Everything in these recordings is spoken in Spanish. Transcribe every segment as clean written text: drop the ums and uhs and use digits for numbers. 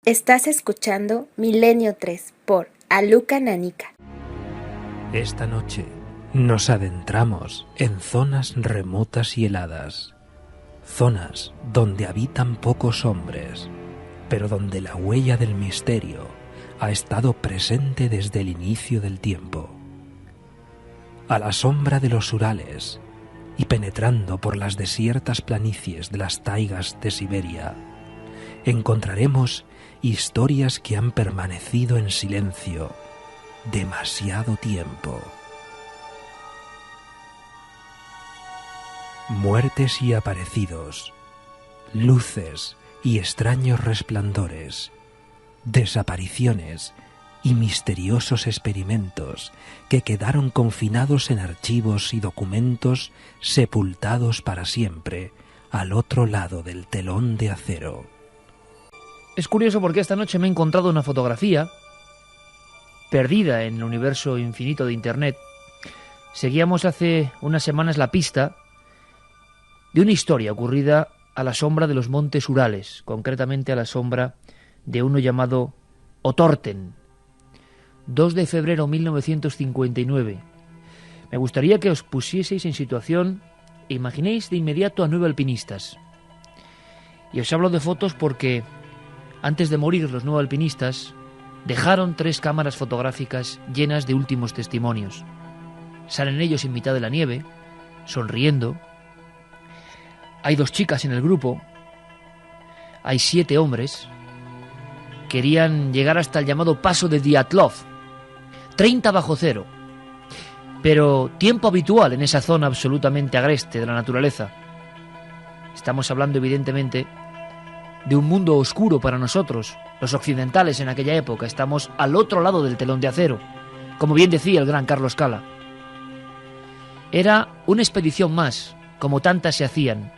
Estás escuchando Milenio 3 por Aluka Nanika. Esta noche nos adentramos en zonas remotas y heladas, zonas donde habitan pocos hombres, pero donde la huella del misterio ha estado presente desde el inicio del tiempo. A la sombra de los Urales y penetrando por las desiertas planicies de las taigas de Siberia, encontraremos historias que han permanecido en silencio demasiado tiempo. Muertes y aparecidos, luces y extraños resplandores, desapariciones y misteriosos experimentos que quedaron confinados en archivos y documentos sepultados para siempre al otro lado del telón de acero. Es curioso porque esta noche me he encontrado una fotografía perdida en el universo infinito de Internet. Seguíamos hace unas semanas la pista de una historia ocurrida a la sombra de los montes Urales, concretamente a la sombra de uno llamado Otorten. 2 de febrero de 1959. Me gustaría que os pusieseis en situación e imaginéis de inmediato a 9 alpinistas. Y os hablo de fotos porque antes de morir los 9 alpinistas dejaron 3 cámaras fotográficas llenas de últimos testimonios. Salen ellos en mitad de la nieve, sonriendo. Hay 2 chicas en el grupo. Hay 7 hombres. Querían llegar hasta el llamado paso de Diatlov, 30 bajo cero, pero tiempo habitual en esa zona absolutamente agreste de la naturaleza. Estamos hablando evidentemente de un mundo oscuro para nosotros, los occidentales en aquella época. Estamos al otro lado del telón de acero, como bien decía el gran Carlos Cala. Era una expedición más, como tantas se hacían.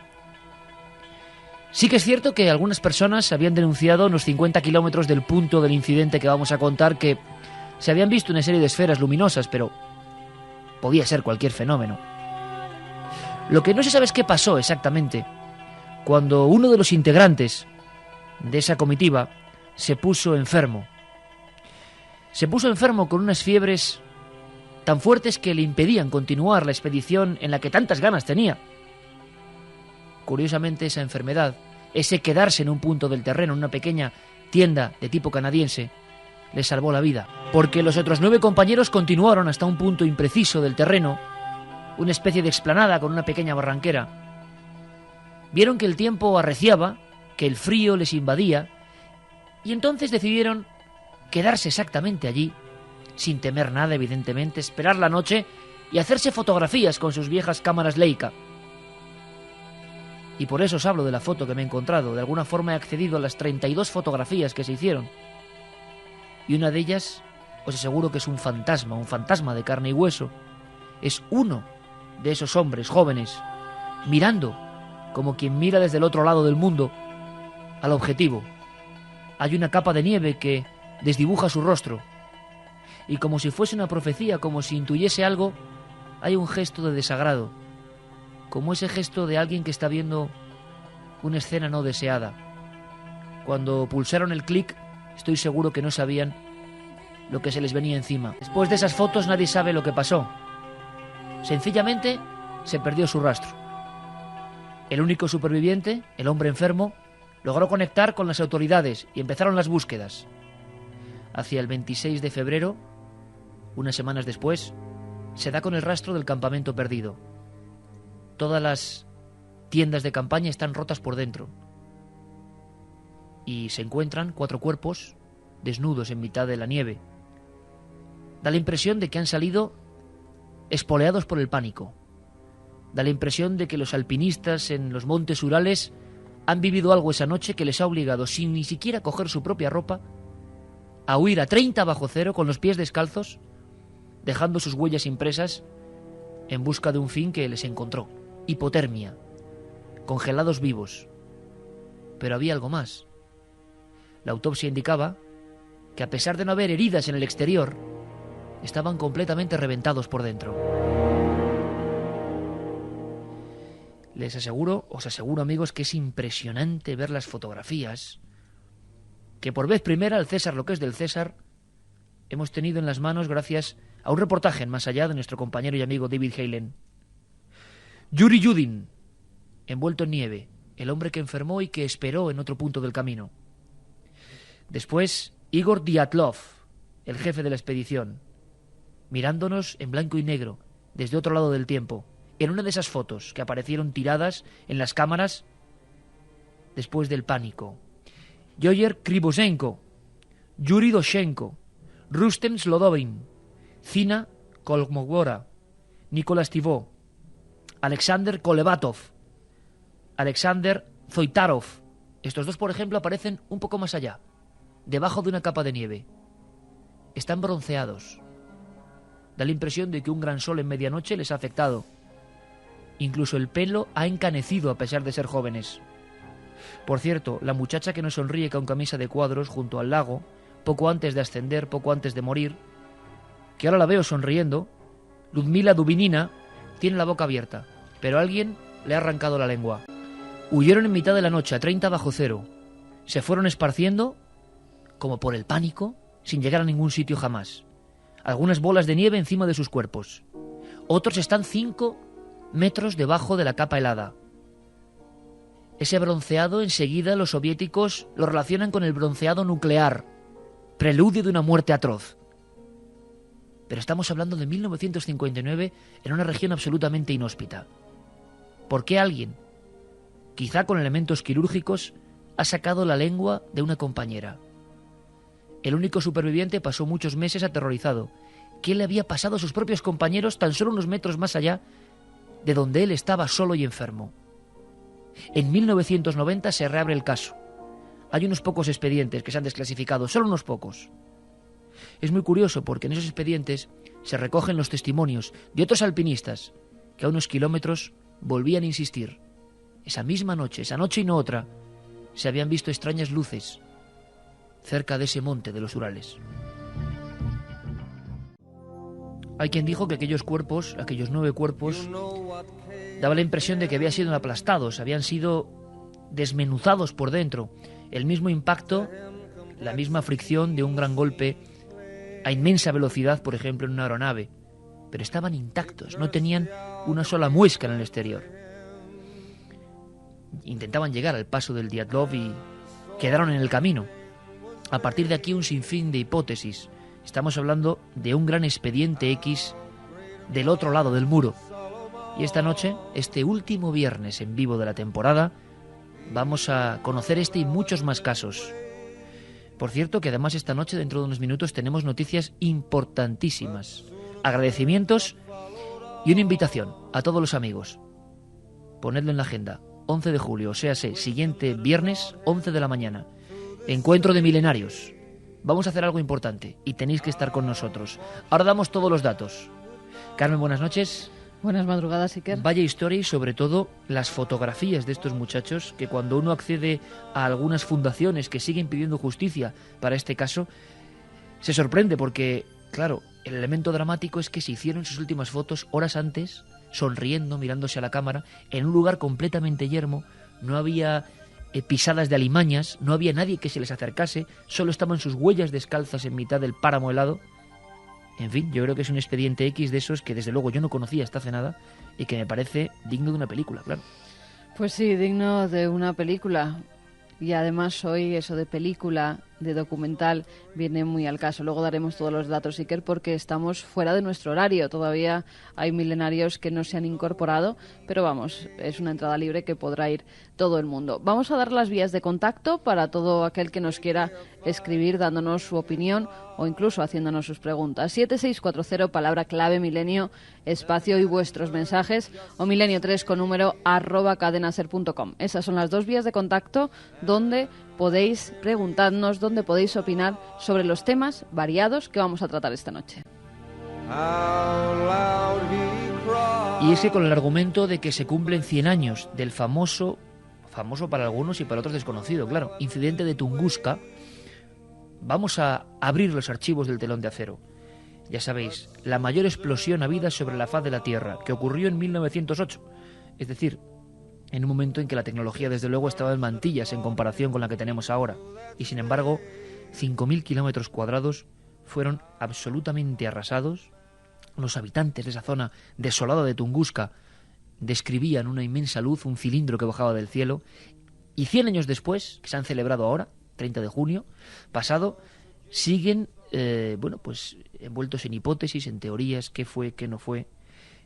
Sí que es cierto que algunas personas habían denunciado unos 50 kilómetros del punto del incidente que vamos a contar que se habían visto una serie de esferas luminosas, pero podía ser cualquier fenómeno. Lo que no se sabe es qué pasó exactamente cuando uno de los integrantes de esa comitiva se puso enfermo. Se puso enfermo con unas fiebres tan fuertes que le impedían continuar la expedición en la que tantas ganas tenía. Curiosamente, esa enfermedad, ese quedarse en un punto del terreno, en una pequeña tienda de tipo canadiense, le salvó la vida, porque los otros 9 compañeros continuaron hasta un punto impreciso del terreno, una especie de explanada con una pequeña barranquera. Vieron que el tiempo arreciaba, que el frío les invadía, y entonces decidieron quedarse exactamente allí, sin temer nada, evidentemente, esperar la noche y hacerse fotografías con sus viejas cámaras Leica. Y por eso os hablo de la foto que me he encontrado. De alguna forma he accedido a las 32 fotografías que se hicieron. Y una de ellas, os aseguro que es un fantasma de carne y hueso. Es uno de esos hombres jóvenes, mirando, como quien mira desde el otro lado del mundo, al objetivo. Hay una capa de nieve que desdibuja su rostro. Y como si fuese una profecía, como si intuyese algo, hay un gesto de desagrado. Como ese gesto de alguien que está viendo una escena no deseada. Cuando pulsaron el clic, estoy seguro que no sabían lo que se les venía encima. Después de esas fotos nadie sabe lo que pasó. Sencillamente se perdió su rastro. El único superviviente, el hombre enfermo, logró conectar con las autoridades y empezaron las búsquedas. Hacia el 26 de febrero, unas semanas después, se da con el rastro del campamento perdido. Todas las tiendas de campaña están rotas por dentro. Y se encuentran 4 cuerpos desnudos en mitad de la nieve. Da la impresión de que han salido espoleados por el pánico. Da la impresión de que los alpinistas en los montes Urales han vivido algo esa noche que les ha obligado, sin ni siquiera coger su propia ropa, a huir a 30 bajo cero con los pies descalzos, dejando sus huellas impresas en busca de un fin que les encontró. Hipotermia, congelados vivos. Pero había algo más. La autopsia indicaba que, a pesar de no haber heridas en el exterior, estaban completamente reventados por dentro. os aseguro amigos, que es impresionante ver las fotografías que por vez primera, al César lo que es del César, hemos tenido en las manos gracias a un reportaje en Más Allá de nuestro compañero y amigo David Halen. Yuri Yudin, envuelto en nieve, el hombre que enfermó y que esperó en otro punto del camino. Después, Igor Dyatlov, el jefe de la expedición, mirándonos en blanco y negro, desde otro lado del tiempo, en una de esas fotos que aparecieron tiradas en las cámaras después del pánico. Yoyer Krivosenko, Yuri Doshenko, Rustem Slodovin, Zina Kolmogora, Nicolás Tivó, Alexander Kolevatov, Alexander Zoitarov. Estos dos, por ejemplo, aparecen un poco más allá, debajo de una capa de nieve. Están bronceados. Da la impresión de que un gran sol en medianoche les ha afectado. Incluso el pelo ha encanecido a pesar de ser jóvenes. Por cierto, la muchacha que nos sonríe con camisa de cuadros junto al lago, poco antes de ascender, poco antes de morir, que ahora la veo sonriendo, Ludmila Dubinina, tiene la boca abierta, pero alguien le ha arrancado la lengua. Huyeron en mitad de la noche a 30 bajo cero. Se fueron esparciendo, como por el pánico, sin llegar a ningún sitio jamás. Algunas bolas de nieve encima de sus cuerpos. Otros están 5 metros debajo de la capa helada. Ese bronceado enseguida los soviéticos lo relacionan con el bronceado nuclear, preludio de una muerte atroz. Pero estamos hablando de 1959 en una región absolutamente inhóspita. ¿Por qué alguien, quizá con elementos quirúrgicos, ha sacado la lengua de una compañera? El único superviviente pasó muchos meses aterrorizado. ¿Qué le había pasado a sus propios compañeros tan solo unos metros más allá de donde él estaba solo y enfermo? En 1990 se reabre el caso. Hay unos pocos expedientes que se han desclasificado, solo unos pocos. Es muy curioso porque en esos expedientes se recogen los testimonios de otros alpinistas que a unos kilómetros volvían a insistir. Esa misma noche, esa noche y no otra, se habían visto extrañas luces cerca de ese monte de los Urales. Hay quien dijo que aquellos cuerpos, aquellos 9 cuerpos, daba la impresión de que habían sido aplastados, habían sido desmenuzados por dentro. El mismo impacto, la misma fricción de un gran golpe a inmensa velocidad, por ejemplo, en una aeronave. Pero estaban intactos, no tenían una sola muesca en el exterior. Intentaban llegar al paso del Dyatlov y quedaron en el camino. A partir de aquí un sinfín de hipótesis. Estamos hablando de un gran expediente X del otro lado del muro. Y esta noche, este último viernes en vivo de la temporada, vamos a conocer este y muchos más casos. Por cierto, que además esta noche, dentro de unos minutos, tenemos noticias importantísimas. Agradecimientos y una invitación a todos los amigos. Ponedlo en la agenda. 11 de julio, o sea, siguiente viernes, 11 de la mañana. Encuentro de milenarios. Vamos a hacer algo importante y tenéis que estar con nosotros. Ahora damos todos los datos. Carmen, buenas noches. Buenas madrugadas, Iker. Vaya historia y sobre todo las fotografías de estos muchachos que cuando uno accede a algunas fundaciones que siguen pidiendo justicia para este caso, se sorprende porque, claro, el elemento dramático es que se hicieron sus últimas fotos horas antes, sonriendo, mirándose a la cámara, en un lugar completamente yermo. No había pisadas de alimañas, no había nadie que se les acercase, solo estaban sus huellas descalzas en mitad del páramo helado. En fin, yo creo que es un expediente X de esos que desde luego yo no conocía hasta hace nada y que me parece digno de una película, claro. Pues sí, digno de una película. Y además hoy eso de película, de documental, viene muy al caso. Luego daremos todos los datos, Iker, porque estamos fuera de nuestro horario. Todavía hay milenarios que no se han incorporado, pero vamos, es una entrada libre que podrá ir todo el mundo. Vamos a dar las vías de contacto para todo aquel que nos quiera escribir dándonos su opinión o incluso haciéndonos sus preguntas. 7640, palabra clave milenio, espacio y vuestros mensajes, o milenio3 con número @cadenaser.com. Esas son las dos vías de contacto donde podéis preguntarnos, donde podéis opinar sobre los temas variados que vamos a tratar esta noche. Y es que con el argumento de que se cumplen 100 años del famoso para algunos y para otros desconocido, claro, incidente de Tunguska, vamos a abrir los archivos del telón de acero. Ya sabéis, la mayor explosión habida sobre la faz de la Tierra, que ocurrió en 1908, es decir, en un momento en que la tecnología, desde luego, estaba en mantillas en comparación con la que tenemos ahora. Y sin embargo, 5.000 kilómetros cuadrados fueron absolutamente arrasados. Los habitantes de esa zona desolada de Tunguska describían una inmensa luz, un cilindro que bajaba del cielo. Y 100 años después, que se han celebrado ahora, 30 de junio pasado, siguen pues envueltos en hipótesis, en teorías, qué fue, qué no fue.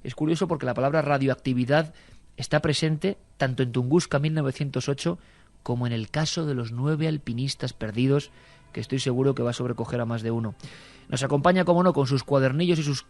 Es curioso porque la palabra radioactividad está presente tanto en Tunguska 1908 como en el caso de los 9 alpinistas perdidos, que estoy seguro que va a sobrecoger a más de uno. Nos acompaña, como no, con sus cuadernillos y sus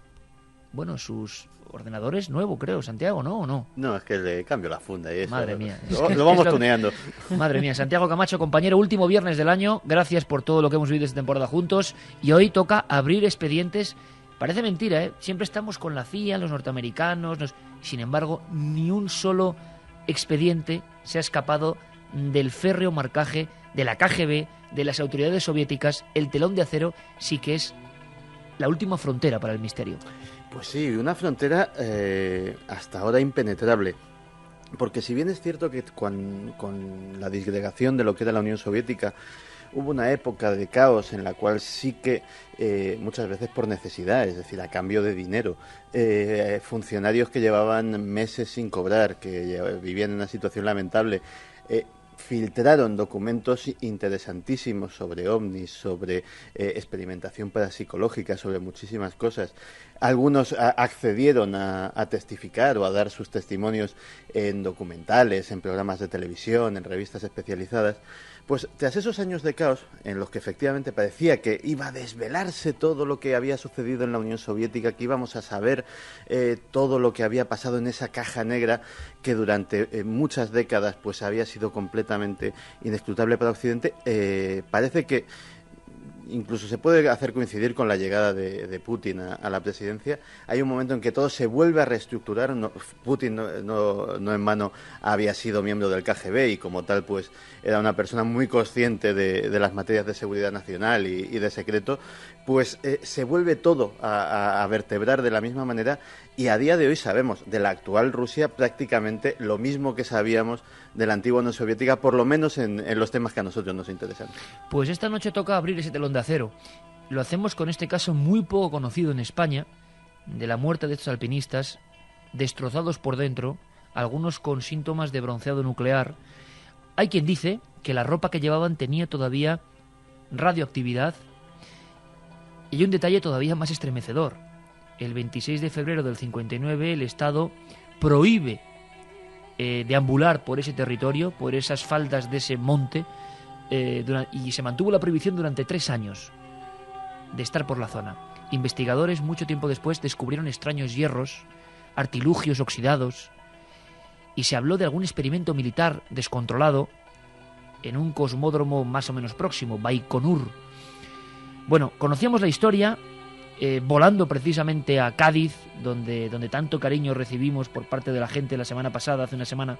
ordenadores nuevo, creo, Santiago, ¿no? ¿O no? No, es que le cambio la funda y eso. Madre mía. Lo vamos tuneando. Madre mía, Santiago Camacho, compañero, último viernes del año. Gracias por todo lo que hemos vivido esta temporada juntos. Y hoy toca abrir expedientes. Parece mentira, ¿eh? Siempre estamos con la CIA, los norteamericanos. Sin embargo, ni un solo expediente se ha escapado del férreo marcaje de la KGB, de las autoridades soviéticas. El telón de acero sí que es la última frontera para el misterio. Pues sí, una frontera hasta ahora impenetrable. Porque si bien es cierto que con la disgregación de lo que era la Unión Soviética hubo una época de caos en la cual sí que muchas veces por necesidad, es decir, a cambio de dinero, funcionarios que llevaban meses sin cobrar, que vivían en una situación lamentable, filtraron documentos interesantísimos sobre ovnis, sobre experimentación parapsicológica, sobre muchísimas cosas. Algunos accedieron a testificar o a dar sus testimonios en documentales, en programas de televisión, en revistas especializadas. Pues tras esos años de caos, en los que efectivamente parecía que iba a desvelarse todo lo que había sucedido en la Unión Soviética, que íbamos a saber todo lo que había pasado en esa caja negra que durante muchas décadas pues había sido completamente inescrutable para Occidente, parece que incluso se puede hacer coincidir con la llegada de Putin a la presidencia. Hay un momento en que todo se vuelve a reestructurar. Putin no en vano había sido miembro del KGB y como tal pues era una persona muy consciente de las materias de seguridad nacional y de secreto. Pues se vuelve todo a vertebrar de la misma manera y a día de hoy sabemos de la actual Rusia prácticamente lo mismo que sabíamos de la antigua Unión Soviética, por lo menos en los temas que a nosotros nos interesan. Pues esta noche toca abrir ese telón de acero. Lo hacemos con este caso muy poco conocido en España, de la muerte de estos alpinistas, destrozados por dentro, algunos con síntomas de bronceado nuclear. Hay quien dice que la ropa que llevaban tenía todavía radioactividad. Y un detalle todavía más estremecedor. El 26 de febrero del 59 el Estado prohíbe deambular por ese territorio, por esas faldas de ese monte, y se mantuvo la prohibición durante 3 años de estar por la zona. Investigadores mucho tiempo después descubrieron extraños hierros, artilugios oxidados, y se habló de algún experimento militar descontrolado en un cosmódromo más o menos próximo, Baikonur. Bueno, conocíamos la historia volando precisamente a Cádiz, donde tanto cariño recibimos por parte de la gente la semana pasada, hace una semana,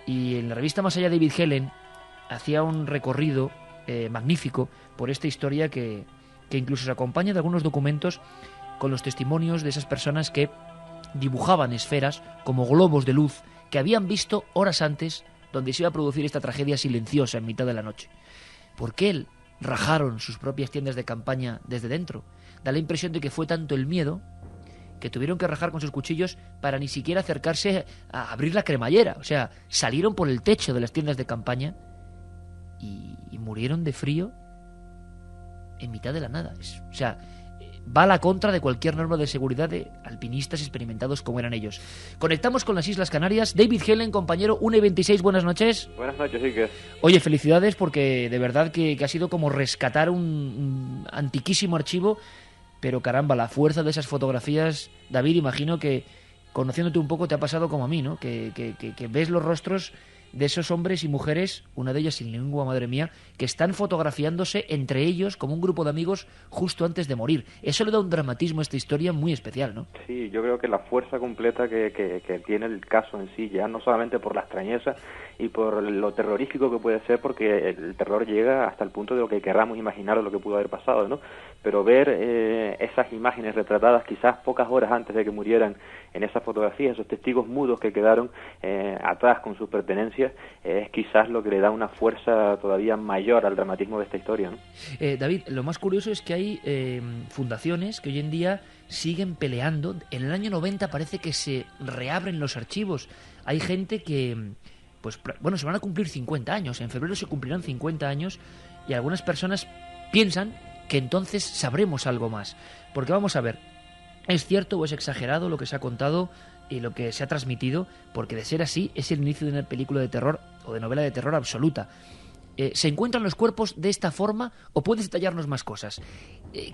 y en la revista Más Allá David Helen hacía un recorrido magnífico por esta historia que incluso se acompaña de algunos documentos con los testimonios de esas personas que dibujaban esferas como globos de luz que habían visto horas antes donde se iba a producir esta tragedia silenciosa en mitad de la noche. ¿Por qué rajaron sus propias tiendas de campaña desde dentro? Da la impresión de que fue tanto el miedo que tuvieron que rajar con sus cuchillos para ni siquiera acercarse a abrir la cremallera. O sea, salieron por el techo de las tiendas de campaña y murieron de frío en mitad de la nada. O sea, va a la contra de cualquier norma de seguridad de alpinistas experimentados como eran ellos. Conectamos con las Islas Canarias. David Helen, compañero, 1:26, buenas noches. Buenas noches, Iker. Oye, felicidades porque de verdad que ha sido como rescatar un antiquísimo archivo, pero caramba, la fuerza de esas fotografías, David, imagino que conociéndote un poco te ha pasado como a mí, ¿no? Que ves los rostros de esos hombres y mujeres, una de ellas sin lengua, madre mía, que están fotografiándose entre ellos como un grupo de amigos justo antes de morir. Eso le da un dramatismo a esta historia muy especial, ¿no? Sí, yo creo que la fuerza completa que tiene el caso en sí, ya no solamente por la extrañeza y por lo terrorífico que puede ser, porque el terror llega hasta el punto de lo que queramos imaginar de lo que pudo haber pasado, ¿no? Pero ver esas imágenes retratadas quizás pocas horas antes de que murieran en esas fotografías, esos testigos mudos que quedaron atrás con sus pertenencias, es quizás lo que le da una fuerza todavía mayor al dramatismo de esta historia, ¿no? David, lo más curioso es que hay fundaciones que hoy en día siguen peleando. En el año 90 parece que se reabren los archivos. Hay gente que, pues bueno, se van a cumplir 50 años. En febrero se cumplirán 50 años y algunas personas piensan que entonces sabremos algo más. Porque vamos a ver, ¿es cierto o es exagerado lo que se ha contado y lo que se ha transmitido? Porque de ser así, es el inicio de una película de terror o de novela de terror absoluta. ¿Se encuentran los cuerpos de esta forma o puedes detallarnos más cosas?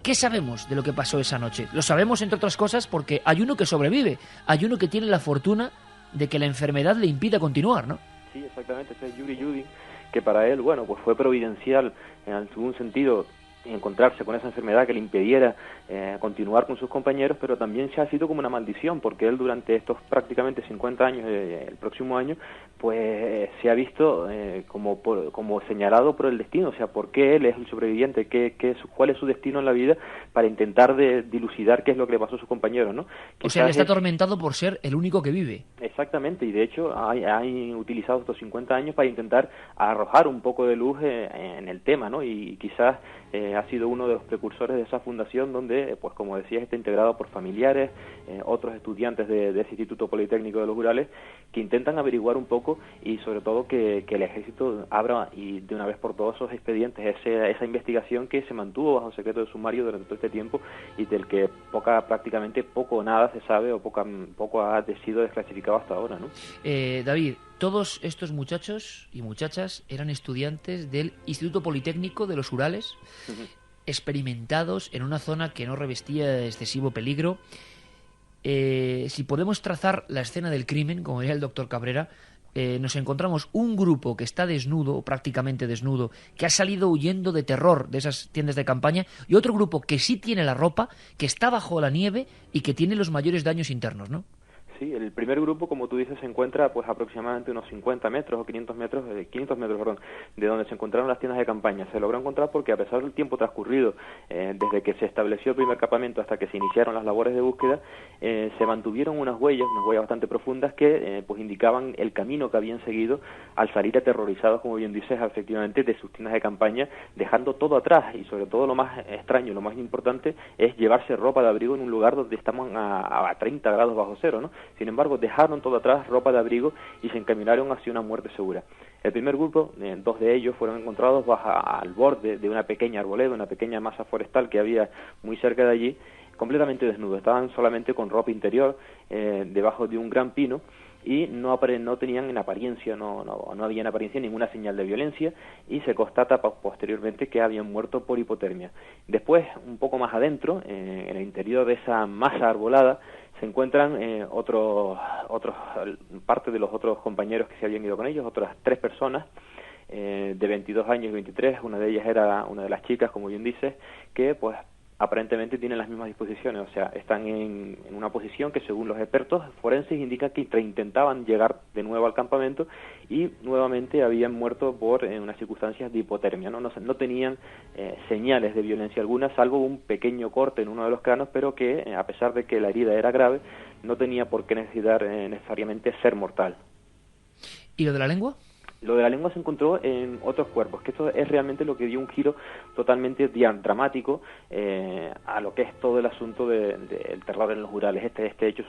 ¿Qué sabemos de lo que pasó esa noche? Lo sabemos, entre otras cosas, porque hay uno que sobrevive, hay uno que tiene la fortuna de que la enfermedad le impida continuar, ¿no? Sí, exactamente, ese es Yuri Yudin, que para él, bueno, pues fue providencial en algún sentido encontrarse con esa enfermedad que le impidiera continuar con sus compañeros, pero también se ha sido como una maldición, porque él durante estos prácticamente 50 años, el próximo año, pues se ha visto como señalado por el destino. O sea, ¿por qué él es el sobreviviente? ¿Cuál es su destino en la vida? Para intentar dilucidar qué es lo que le pasó a sus compañeros, ¿no? O sea, él está atormentado por ser el único que vive. Exactamente, y de hecho hay utilizado estos 50 años para intentar arrojar un poco de luz en el tema, ¿no? Y quizás ha sido uno de los precursores de esa fundación donde, pues como decías, está integrado por familiares, otros estudiantes de ese Instituto Politécnico de los Urales, que intentan averiguar un poco y sobre todo que el ejército abra y de una vez por todas esos expedientes, esa investigación que se mantuvo bajo secreto de sumario durante todo este tiempo y del que prácticamente poco o nada se sabe o poco ha sido desclasificado hasta ahora, ¿no? David, todos estos muchachos y muchachas eran estudiantes del Instituto Politécnico de los Urales, experimentados en una zona que no revestía excesivo peligro. Si podemos trazar la escena del crimen, como diría el doctor Cabrera, nos encontramos un grupo que está desnudo, o prácticamente desnudo, que ha salido huyendo de terror de esas tiendas de campaña, y otro grupo que sí tiene la ropa, que está bajo la nieve y que tiene los mayores daños internos, ¿no? Sí, el primer grupo, como tú dices, se encuentra pues aproximadamente unos 50 metros o 500 metros, de donde se encontraron las tiendas de campaña. Se logró encontrar porque a pesar del tiempo transcurrido desde que se estableció el primer campamento hasta que se iniciaron las labores de búsqueda, se mantuvieron unas huellas bastante profundas que pues indicaban el camino que habían seguido al salir aterrorizados, como bien dices, efectivamente, de sus tiendas de campaña, dejando todo atrás. Y sobre todo lo más extraño, lo más importante, es llevarse ropa de abrigo en un lugar donde estamos a 30 grados bajo cero, ¿no? Sin embargo, dejaron todo atrás, ropa de abrigo, y se encaminaron hacia una muerte segura. El primer grupo, dos de ellos fueron encontrados al borde de una pequeña arboleda, una pequeña masa forestal que había muy cerca de allí, completamente desnudos. Estaban solamente con ropa interior, debajo de un gran pino, y no tenían en apariencia, no había en apariencia ninguna señal de violencia, y se constata posteriormente que habían muerto por hipotermia. Después, un poco más adentro, en el interior de esa masa arbolada, se encuentran parte de los otros compañeros que se habían ido con ellos, otras 3 personas, de 22 años y 23, una de ellas era una de las chicas, como bien dices, que pues aparentemente tienen las mismas disposiciones, o sea, están en una posición que según los expertos forenses indica que intentaban llegar de nuevo al campamento y nuevamente habían muerto por unas circunstancias de hipotermia, no tenían señales de violencia alguna, salvo un pequeño corte en uno de los cranos, pero que a pesar de que la herida era grave, no tenía por qué necesariamente ser mortal. ¿Y lo de la lengua? Lo de la lengua se encontró en otros cuerpos, que esto es realmente lo que dio un giro totalmente dramático a lo que es todo el asunto del terror en los Urales, este hecho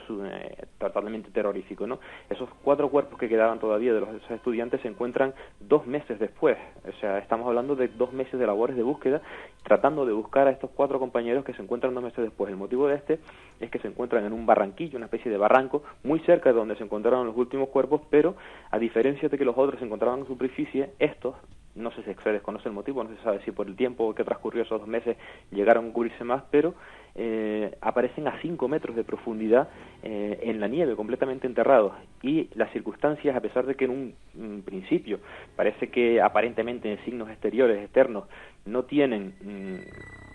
totalmente terrorífico, ¿no? Esos 4 cuerpos que quedaban todavía de esos estudiantes se encuentran 2 meses después, o sea, estamos hablando de 2 meses de labores de búsqueda, tratando de buscar a estos 4 compañeros que se encuentran 2 meses después. El motivo de es que se encuentran en un barranquillo, una especie de barranco, muy cerca de donde se encontraron los últimos cuerpos, pero a diferencia de que los otros se encontraban en superficie, estos, no sé si se desconoce el motivo, no se sabe si por el tiempo que transcurrió esos 2 meses llegaron a cubrirse más, pero aparecen a 5 metros de profundidad en la nieve, completamente enterrados. Y las circunstancias, a pesar de que en un principio parece que aparentemente en signos exteriores, externos, no tienen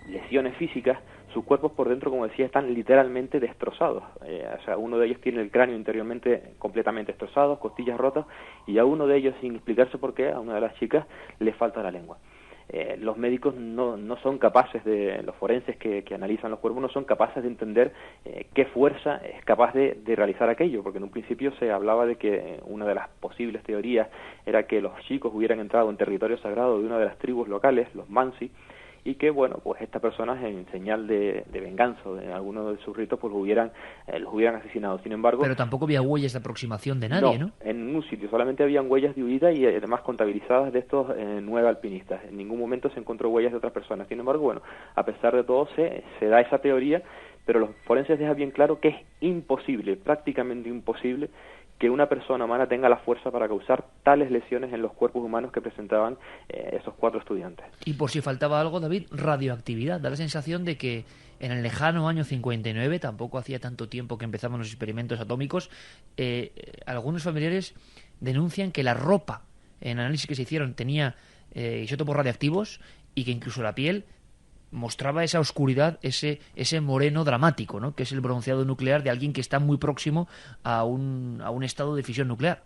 lesiones físicas, sus cuerpos por dentro, como decía, están literalmente destrozados. O sea, uno de ellos tiene el cráneo interiormente completamente destrozado, costillas rotas, y a uno de ellos, sin explicarse por qué, a una de las chicas le falta la lengua. Los médicos no son capaces los forenses que analizan los cuerpos no son capaces de entender qué fuerza es capaz de realizar aquello, porque en un principio se hablaba de que una de las posibles teorías era que los chicos hubieran entrado en territorio sagrado de una de las tribus locales, los Mansi, y que, bueno, pues estas personas, en señal de venganza de alguno de sus ritos, pues los hubieran asesinado. Sin embargo... Pero tampoco había huellas de aproximación de nadie, ¿no? En un sitio solamente habían huellas de huida y además contabilizadas de estos 9 alpinistas. En ningún momento se encontró huellas de otras personas. Sin embargo, bueno, a pesar de todo se da esa teoría, pero los forenses dejan bien claro que es imposible, prácticamente imposible, que una persona humana tenga la fuerza para causar tales lesiones en los cuerpos humanos que presentaban esos 4 estudiantes. Y por si faltaba algo, David, radioactividad. Da la sensación de que en el lejano año 59, tampoco hacía tanto tiempo que empezaban los experimentos atómicos, algunos familiares denuncian que la ropa, en análisis que se hicieron, tenía isótopos radiactivos y que incluso la piel mostraba esa oscuridad, ese moreno dramático, ¿no? Que es el bronceado nuclear de alguien que está muy próximo a un estado de fisión nuclear.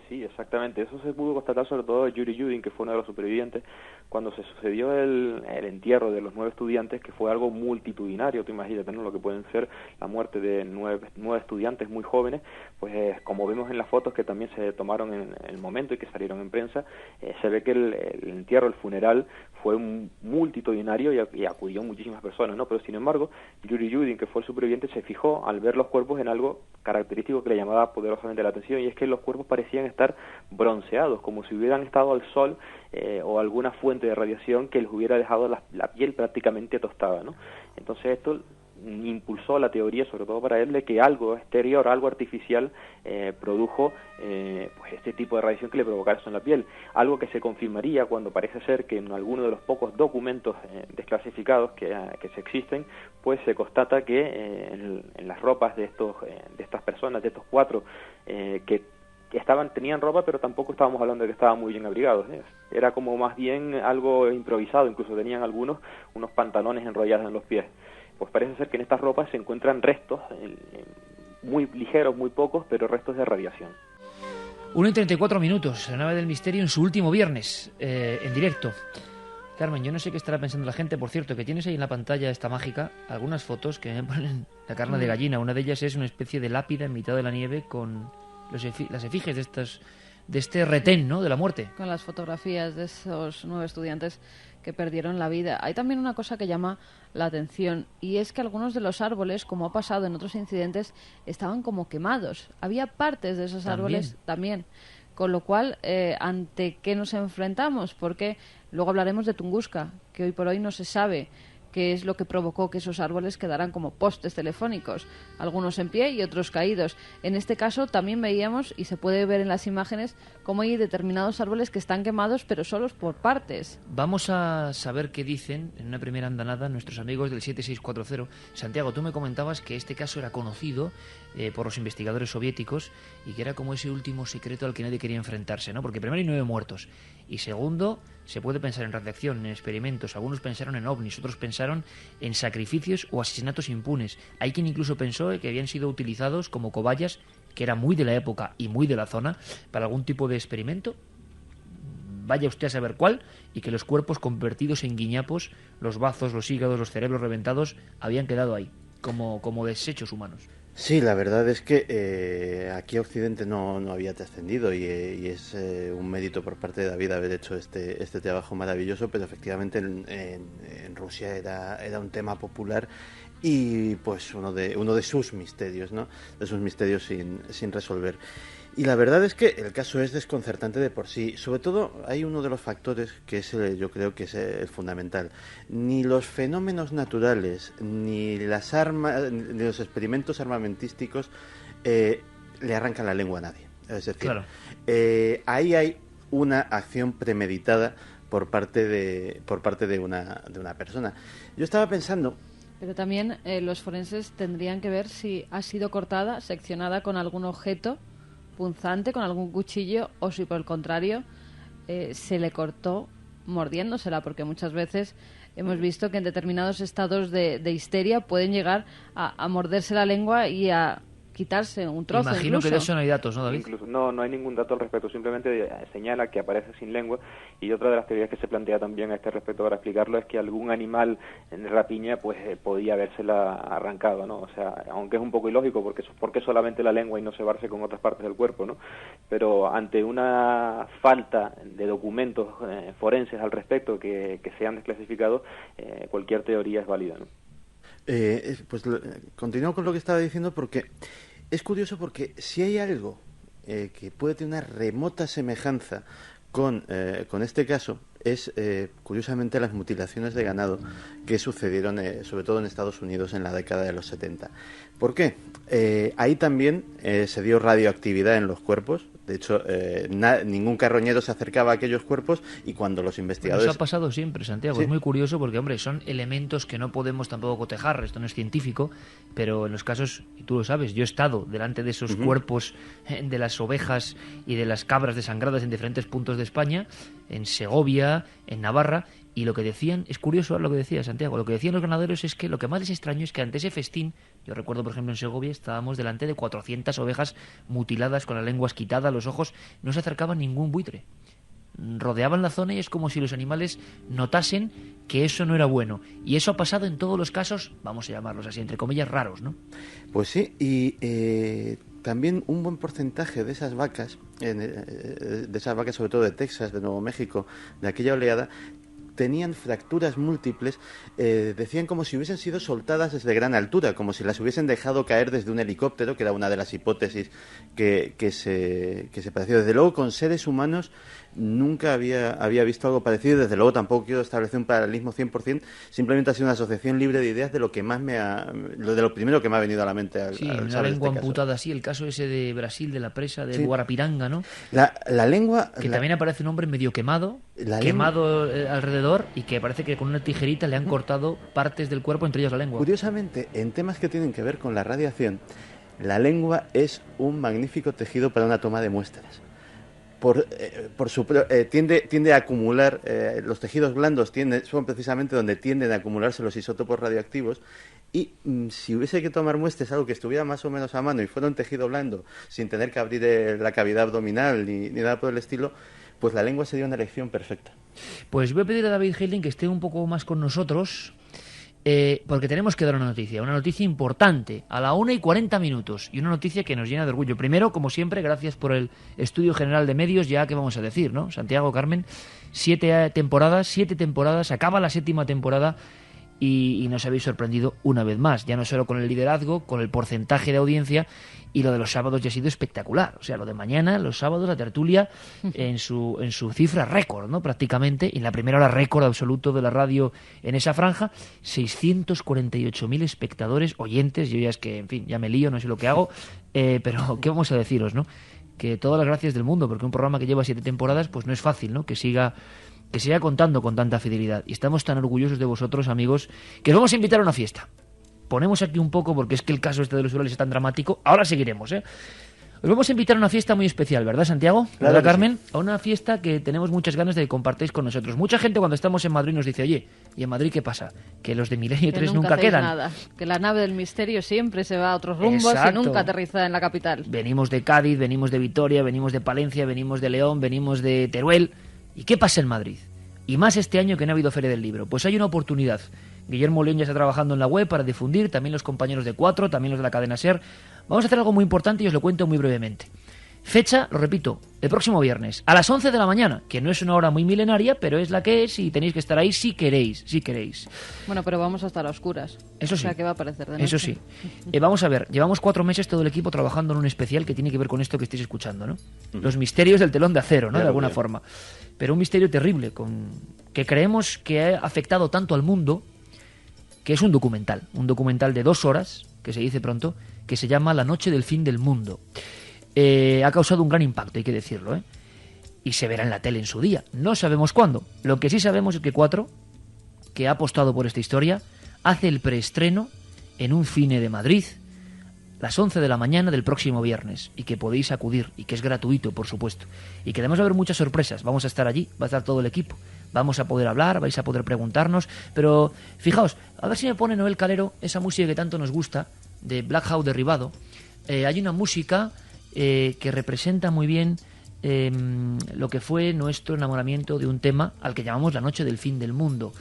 Sí, exactamente. Eso se pudo constatar sobre todo de Yuri Yudin, que fue uno de los supervivientes, cuando se sucedió el entierro de los 9 estudiantes, que fue algo multitudinario. Tú imagínate, ¿no?, lo que pueden ser la muerte de 9 estudiantes muy jóvenes. Pues como vemos en las fotos que también se tomaron en el momento y que salieron en prensa, se ve que el entierro, el funeral, fue multitudinario y acudió muchísimas personas, ¿no? Pero sin embargo, Yuri Yudin, que fue el superviviente, se fijó al ver los cuerpos en algo característico que le llamaba poderosamente la atención, y es que los cuerpos parecían estar bronceados, como si hubieran estado al sol o alguna fuente de radiación que les hubiera dejado la piel prácticamente tostada, ¿no? Entonces esto impulsó la teoría, sobre todo para él, de que algo exterior, algo artificial produjo pues este tipo de radiación que le provocara eso en la piel, algo que se confirmaría cuando parece ser que en alguno de los pocos documentos desclasificados que se existen, pues se constata que en las ropas de estas personas, de estos 4 que tenían ropa, pero tampoco estábamos hablando de que estaban muy bien abrigados, era como más bien algo improvisado, incluso tenían unos pantalones enrollados en los pies. Pues parece ser que en estas ropas se encuentran restos, muy ligeros, muy pocos, pero restos de radiación. 1:34, la nave del misterio en su último viernes, en directo. Carmen, yo no sé qué estará pensando la gente, por cierto, que tienes ahí en la pantalla esta mágica, algunas fotos que me ponen la carne de gallina. Una de ellas es una especie de lápida en mitad de la nieve con las efigies de este retén, ¿no?, de la muerte. Con las fotografías de esos 9 estudiantes que perdieron la vida. Hay también una cosa que llama la atención, y es que algunos de los árboles, como ha pasado en otros incidentes, estaban como quemados. Había partes de esos árboles también. Con lo cual, ¿ante qué nos enfrentamos? Porque luego hablaremos de Tunguska, que hoy por hoy no se sabe qué es lo que provocó que esos árboles quedaran como postes telefónicos, algunos en pie y otros caídos. En este caso también veíamos, y se puede ver en las imágenes, cómo hay determinados árboles que están quemados, pero solos por partes. Vamos a saber qué dicen en una primera andanada nuestros amigos del 7640. Santiago, tú me comentabas que este caso era conocido por los investigadores soviéticos y que era como ese último secreto al que nadie quería enfrentarse, ¿no? Porque primero hay 9 muertos y segundo, se puede pensar en radiación, en experimentos. Algunos pensaron en ovnis, otros pensaron en sacrificios o asesinatos impunes. Hay quien incluso pensó que habían sido utilizados como cobayas, que era muy de la época y muy de la zona, para algún tipo de experimento. Vaya usted a saber cuál, y que los cuerpos convertidos en guiñapos, los bazos, los hígados, los cerebros reventados, habían quedado ahí, como desechos humanos. Sí, la verdad es que aquí a Occidente no había trascendido y es un mérito por parte de David haber hecho este trabajo maravilloso, pero efectivamente en Rusia era un tema popular y pues uno de sus misterios, ¿no? De sus misterios sin resolver. Y la verdad es que el caso es desconcertante de por sí. Sobre todo hay uno de los factores que es yo creo que es el fundamental. Ni los fenómenos naturales ni las armas, ni los experimentos armamentísticos le arrancan la lengua a nadie. Es decir, claro. Ahí hay una acción premeditada por parte de una persona. Yo estaba pensando. Pero también los forenses tendrían que ver si ha sido cortada, seccionada con algún objeto punzante, con algún cuchillo, o si por el contrario se le cortó mordiéndosela, porque muchas veces hemos visto que en determinados estados de histeria pueden llegar a morderse la lengua y a quitarse un trozo. Imagino incluso. que de eso no hay datos, ¿no, David? Incluso, no hay ningún dato al respecto, simplemente señala que aparece sin lengua, y otra de las teorías que se plantea también a este respecto para explicarlo es que algún animal en rapiña pues podía habérsela arrancado, ¿no? O sea, aunque es un poco ilógico porque solamente la lengua y no cebarse con otras partes del cuerpo, ¿no? Pero ante una falta de documentos forenses al respecto que sean desclasificados, cualquier teoría es válida, ¿no? Continúo con lo que estaba diciendo porque es curioso, porque si hay algo que puede tener una remota semejanza con este caso, es curiosamente las mutilaciones de ganado que sucedieron sobre todo en Estados Unidos en la década de los 70. ¿Por qué? Ahí también se dio radioactividad en los cuerpos. De hecho, ningún carroñero se acercaba a aquellos cuerpos, y cuando los investigadores... Eso ha pasado siempre, Santiago. Sí. Es muy curioso porque, hombre, son elementos que no podemos tampoco cotejar. Esto no es científico, pero en los casos, y tú lo sabes, yo he estado delante de esos cuerpos de las ovejas y de las cabras desangradas en diferentes puntos de España, en Segovia, en Navarra, y lo que decían, es curioso lo que decía Santiago, lo que decían los ganaderos es que lo que más les extrañó es que ante ese festín, yo recuerdo por ejemplo en Segovia, estábamos delante de 400 ovejas mutiladas con las lenguas quitadas, los ojos, no se acercaba ningún buitre. Rodeaban la zona y es como si los animales notasen que eso no era bueno. Y eso ha pasado en todos los casos, vamos a llamarlos así, entre comillas, raros, ¿no? Pues sí, y también un buen porcentaje de esas vacas, sobre todo de Texas, de Nuevo México, de aquella oleada, tenían fracturas múltiples, decían como si hubiesen sido soltadas desde gran altura, como si las hubiesen dejado caer desde un helicóptero, que era una de las hipótesis que se pareció. Desde luego, con seres humanos nunca había visto algo parecido. Desde luego tampoco quiero establecer un paralelismo 100%, simplemente ha sido una asociación libre de ideas de lo que más de lo primero que me ha venido a la mente al Sí, saber una lengua este amputada así, el caso ese de Brasil, de la presa de Sí. Guarapiranga, ¿no? La lengua... Que también aparece un hombre medio quemado, alrededor, y que parece que con una tijerita le han cortado partes del cuerpo, entre ellas la lengua. Curiosamente, en temas que tienen que ver con la radiación, la lengua es un magnífico tejido para una toma de muestras. Tiende a acumular, los tejidos blandos son precisamente donde tienden a acumularse los isótopos radioactivos, y si hubiese que tomar muestras, algo que estuviera más o menos a mano y fuera un tejido blando, sin tener que abrir la cavidad abdominal ni nada por el estilo, pues la lengua sería una elección perfecta. Pues voy a pedir a David Heyling que esté un poco más con nosotros, porque tenemos que dar una noticia importante, a la 1:40, y una noticia que nos llena de orgullo. Primero, como siempre, gracias por el Estudio General de Medios, ya que vamos a decir, ¿no? Santiago, Carmen, 7 temporadas, acaba la 7ª temporada, y nos habéis sorprendido una vez más, ya no solo con el liderazgo, con el porcentaje de audiencia, y lo de los sábados ya ha sido espectacular. O sea, lo de mañana, los sábados, la tertulia en su cifra récord, ¿no? Prácticamente, en la primera hora récord absoluto de la radio en esa franja, 648.000 espectadores, oyentes. Yo ya es que, en fin, ya me lío, no sé lo que hago, pero ¿qué vamos a deciros, no? Que todas las gracias del mundo, porque un programa que lleva 7 temporadas, pues no es fácil, ¿no? Que siga contando con tanta fidelidad. Y estamos tan orgullosos de vosotros, amigos, que os vamos a invitar a una fiesta. Ponemos aquí un poco, porque es que el caso este de los Urales es tan dramático. Ahora seguiremos, ¿eh? Os vamos a invitar a una fiesta muy especial, ¿verdad, Santiago? Claro, ¿Verdad, Carmen? sí. A una fiesta que tenemos muchas ganas de que compartáis con nosotros. Mucha gente cuando estamos en Madrid nos dice, oye, ¿y en Madrid qué pasa? Que los de Milenio 3 nunca hacéis quedan. nada. Que la nave del misterio siempre se va a otros rumbos Exacto. y nunca aterriza en la capital. Venimos de Cádiz, venimos de Vitoria, venimos de Palencia, venimos de León, venimos de Teruel. ¿Y qué pasa en Madrid? Y más este año que no ha habido Feria del Libro. Pues hay una oportunidad. Guillermo León ya está trabajando en la web para difundir, también los compañeros de 4, también los de la cadena SER. Vamos a hacer algo muy importante y os lo cuento muy brevemente. Fecha, lo repito, el próximo viernes, a las 11 de la mañana, que no es una hora muy milenaria, pero es la que es y tenéis que estar ahí si queréis. Bueno, pero vamos a estar a oscuras. Eso sí. O sea, que va a aparecer de noche. Eso sí. Vamos a ver, llevamos 4 meses todo el equipo trabajando en un especial que tiene que ver con esto que estáis escuchando, ¿no? Los misterios del telón de acero, ¿no? Claro, De alguna claro. forma. Pero un misterio terrible, que creemos que ha afectado tanto al mundo, que es un documental de 2 horas, que se dice pronto, que se llama La noche del fin del mundo. Ha causado un gran impacto, hay que decirlo, ¿eh? Y se verá en la tele en su día. No sabemos cuándo. Lo que sí sabemos es que 4, que ha apostado por esta historia, hace el preestreno en un cine de Madrid, las 11 de la mañana del próximo viernes, y que podéis acudir, y que es gratuito, por supuesto. Y que además va a haber muchas sorpresas. Vamos a estar allí, va a estar todo el equipo. vamos a poder hablar, vais a poder preguntarnos, pero fijaos, a ver si me pone Noel Calero esa música que tanto nos gusta, de Black Hawk Derribado. Hay una música que representa muy bien lo que fue nuestro enamoramiento de un tema al que llamamos la noche del fin del mundo,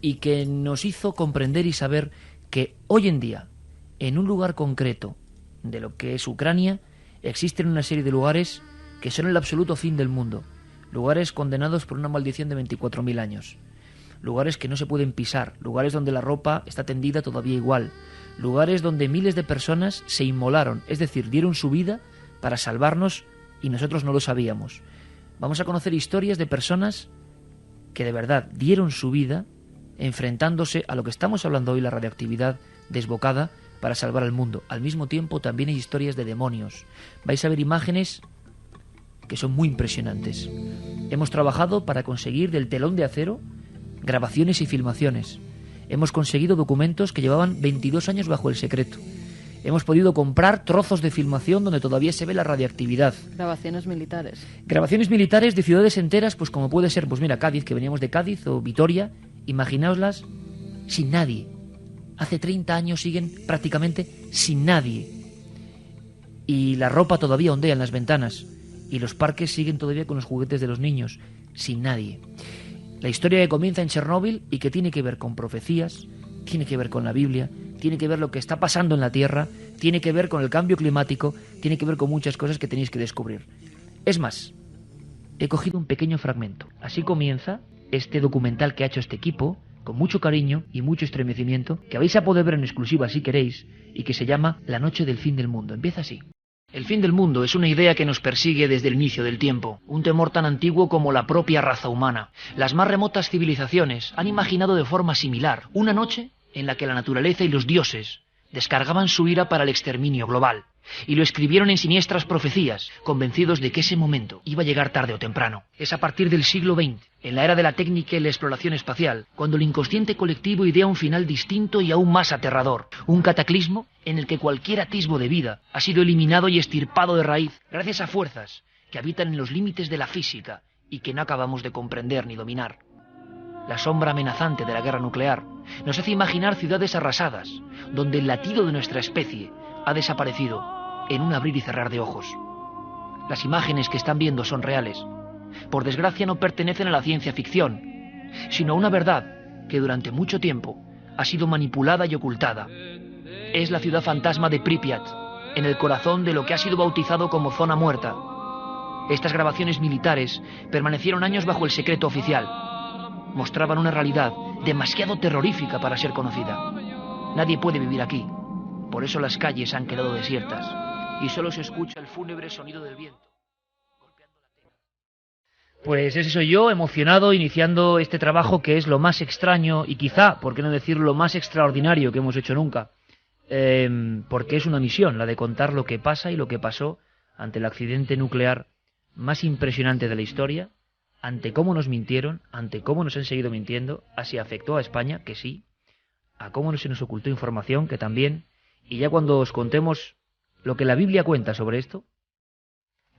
y que nos hizo comprender y saber que hoy en día, en un lugar concreto de lo que es Ucrania, existen una serie de lugares que son el absoluto fin del mundo, lugares condenados por una maldición de 24.000 años, lugares que no se pueden pisar, lugares donde la ropa está tendida todavía igual, lugares donde miles de personas se inmolaron, es decir, dieron su vida para salvarnos y nosotros no lo sabíamos. Vamos a conocer historias de personas que de verdad dieron su vida enfrentándose a lo que estamos hablando hoy, la radioactividad desbocada, para salvar al mundo. Al mismo tiempo también hay historias de demonios. Vais a ver imágenes que son muy impresionantes. Hemos trabajado para conseguir del telón de acero grabaciones y filmaciones. Hemos conseguido documentos que llevaban 22 años bajo el secreto. Hemos podido comprar trozos de filmación donde todavía se ve la radiactividad. Grabaciones militares. Grabaciones militares de ciudades enteras, pues como puede ser, pues mira, Cádiz, que veníamos de Cádiz, o Vitoria. Imaginaoslas sin nadie. Hace 30 años siguen prácticamente sin nadie. Y la ropa todavía ondea en las ventanas. Y los parques siguen todavía con los juguetes de los niños, sin nadie. La historia que comienza en Chernóbil y que tiene que ver con profecías, tiene que ver con la Biblia, tiene que ver lo que está pasando en la Tierra, tiene que ver con el cambio climático, tiene que ver con muchas cosas que tenéis que descubrir. Es más, he cogido un pequeño fragmento. Así comienza este documental que ha hecho este equipo, con mucho cariño y mucho estremecimiento, que vais a poder ver en exclusiva si queréis, y que se llama La noche del fin del mundo. Empieza así. El fin del mundo es una idea que nos persigue desde el inicio del tiempo, un temor tan antiguo como la propia raza humana. Las más remotas civilizaciones han imaginado de forma similar una noche en la que la naturaleza y los dioses descargaban su ira para el exterminio global, y lo escribieron en siniestras profecías, convencidos de que ese momento iba a llegar tarde o temprano. Es a partir del siglo XX, en la era de la técnica y la exploración espacial, cuando el inconsciente colectivo idea un final distinto y aún más aterrador, un cataclismo en el que cualquier atisbo de vida ha sido eliminado y extirpado de raíz gracias a fuerzas que habitan en los límites de la física y que no acabamos de comprender ni dominar. La sombra amenazante de la guerra nuclear nos hace imaginar ciudades arrasadas, donde el latido de nuestra especie ha desaparecido en un abrir y cerrar de ojos. Las imágenes que están viendo son reales. Por desgracia no pertenecen a la ciencia ficción, sino a una verdad que durante mucho tiempo ha sido manipulada y ocultada. Es la ciudad fantasma de Pripyat, en el corazón de lo que ha sido bautizado como zona muerta. Estas grabaciones militares permanecieron años bajo el secreto oficial. Mostraban una realidad demasiado terrorífica para ser conocida. Nadie puede vivir aquí. Por eso las calles han quedado desiertas y solo se escucha el fúnebre sonido del viento golpeando la tela. Pues ese soy yo, emocionado, iniciando este trabajo que es lo más extraño y quizá, por qué no decir lo más extraordinario que hemos hecho nunca. Porque es una misión, la de contar lo que pasa y lo que pasó ante el accidente nuclear más impresionante de la historia, ante cómo nos mintieron, ante cómo nos han seguido mintiendo, así afectó a España, que sí, a cómo se nos ocultó información, que también. Y ya cuando os contemos lo que la Biblia cuenta sobre esto,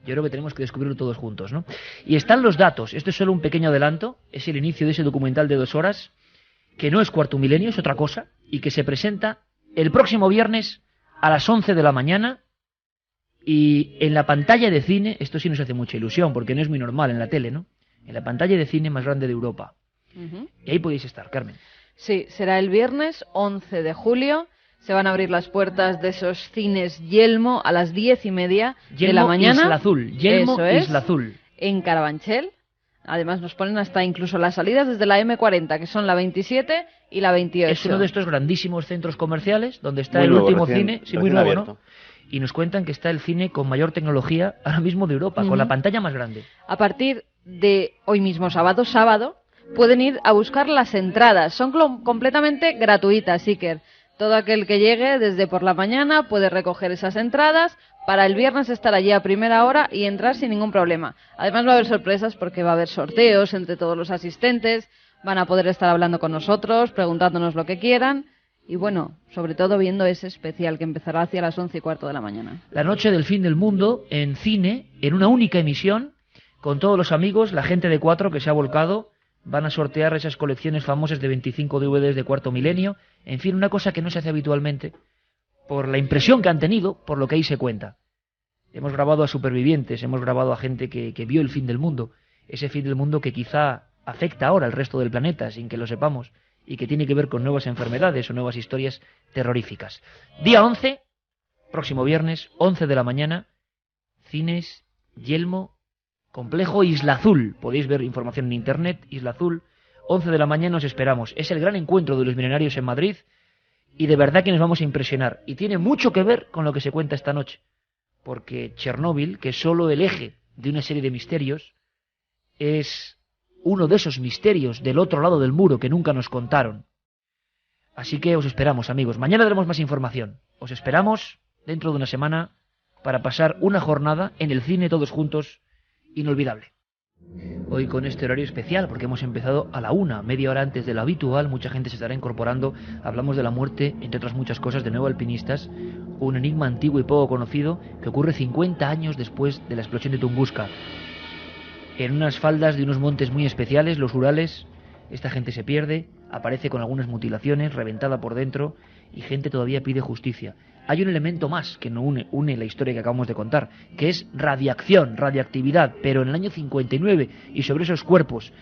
yo creo que tenemos que descubrirlo todos juntos, ¿no? Y están los datos. Esto es solo un pequeño adelanto. Es el inicio de ese documental de 2 horas, que no es Cuarto Milenio, es otra cosa, y que se presenta el próximo viernes a las 11 de la mañana. Y en la pantalla de cine, esto sí nos hace mucha ilusión, porque no es muy normal en la tele, ¿no? En la pantalla de cine más grande de Europa. Y ahí podéis estar, Carmen. Sí, será el viernes 11 de julio. Se van a abrir las puertas de esos cines Yelmo a las 10:30 de la mañana. Isla Azul. Yelmo, eso es, Isla Azul. En Carabanchel. Además nos ponen hasta incluso las salidas desde la M40, que son la 27 y la 28. Es uno de estos grandísimos centros comerciales donde está Muy el nuevo, último recién- cine, sí, recién muy nuevo, abierto. ¿no? Y nos cuentan que está el cine con mayor tecnología ahora mismo de Europa, con la pantalla más grande. A partir de hoy mismo, sábado, pueden ir a buscar las entradas. Son completamente gratuitas, Iker. Todo aquel que llegue desde por la mañana puede recoger esas entradas para el viernes estar allí a primera hora y entrar sin ningún problema. Además va a haber sorpresas porque va a haber sorteos entre todos los asistentes, van a poder estar hablando con nosotros, preguntándonos lo que quieran y bueno, sobre todo viendo ese especial que empezará hacia las 11:15 de la mañana. La noche del fin del mundo en cine, en una única emisión, con todos los amigos, la gente de 4 que se ha volcado, van a sortear esas colecciones famosas de 25 DVDs de Cuarto Milenio, en fin, una cosa que no se hace habitualmente, por la impresión que han tenido, por lo que ahí se cuenta. Hemos grabado a supervivientes, hemos grabado a gente que vio el fin del mundo, ese fin del mundo que quizá afecta ahora al resto del planeta sin que lo sepamos, y que tiene que ver con nuevas enfermedades o nuevas historias terroríficas. Día 11, próximo viernes, 11 de la mañana, Cines Yelmo, Complejo Isla Azul. Podéis ver información en internet, Isla Azul, 11 de la mañana os esperamos. Es el gran encuentro de los milenarios en Madrid y de verdad que nos vamos a impresionar. Y tiene mucho que ver con lo que se cuenta esta noche, porque Chernóbil, que es solo el eje de una serie de misterios, es uno de esos misterios del otro lado del muro que nunca nos contaron. Así que os esperamos, amigos. Mañana daremos más información. Os esperamos dentro de una semana para pasar una jornada en el cine todos juntos inolvidable. Hoy con este horario especial, porque hemos empezado a la 1, media hora antes de lo habitual. Mucha gente se estará incorporando. Hablamos de la muerte, entre otras muchas cosas, de nuevo alpinistas. Un enigma antiguo y poco conocido que ocurre 50 años después de la explosión de Tunguska. En unas faldas de unos montes muy especiales, los Urales, esta gente se pierde, aparece con algunas mutilaciones, reventada por dentro, y gente todavía pide justicia. Hay un elemento más que no une la historia que acabamos de contar, que es radiación, radiactividad, pero en el año 59, y sobre esos cuerpos.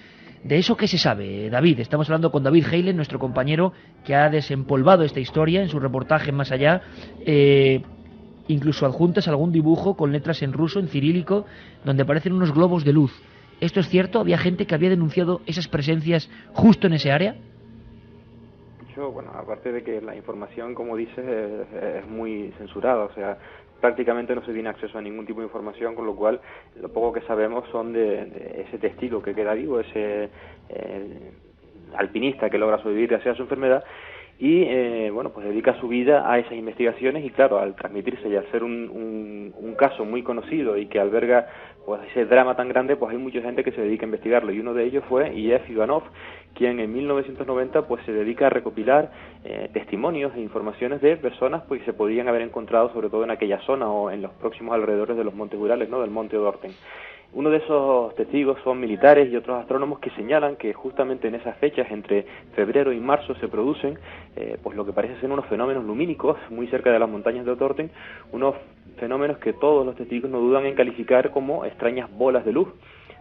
¿De eso qué se sabe, David? Estamos hablando con David Heilen, nuestro compañero, que ha desempolvado esta historia en su reportaje Más Allá. Incluso adjuntas algún dibujo con letras en ruso, en cirílico, donde aparecen unos globos de luz. ¿Esto es cierto? ¿Había gente que había denunciado esas presencias justo en ese área? Bueno, aparte de que la información, como dices, es muy censurada, o sea, prácticamente no se tiene acceso a ningún tipo de información, con lo cual lo poco que sabemos son de ese testigo que queda vivo, ese alpinista que logra sobrevivir gracias a su enfermedad, y pues dedica su vida a esas investigaciones. Y claro, al transmitirse y al ser un caso muy conocido y que alberga pues ese drama tan grande, pues hay mucha gente que se dedica a investigarlo, y uno de ellos fue Ilya Ivanov, quien en 1990 pues se dedica a recopilar testimonios e informaciones de personas pues que se podían haber encontrado sobre todo en aquella zona o en los próximos alrededores de los montes Urales, ¿no?, del monte Orten. Uno de esos testigos son militares y otros astrónomos que señalan que justamente en esas fechas, entre febrero y marzo, se producen pues lo que parece ser unos fenómenos lumínicos muy cerca de las montañas de Orten, unos fenómenos que todos los testigos no dudan en calificar como extrañas bolas de luz,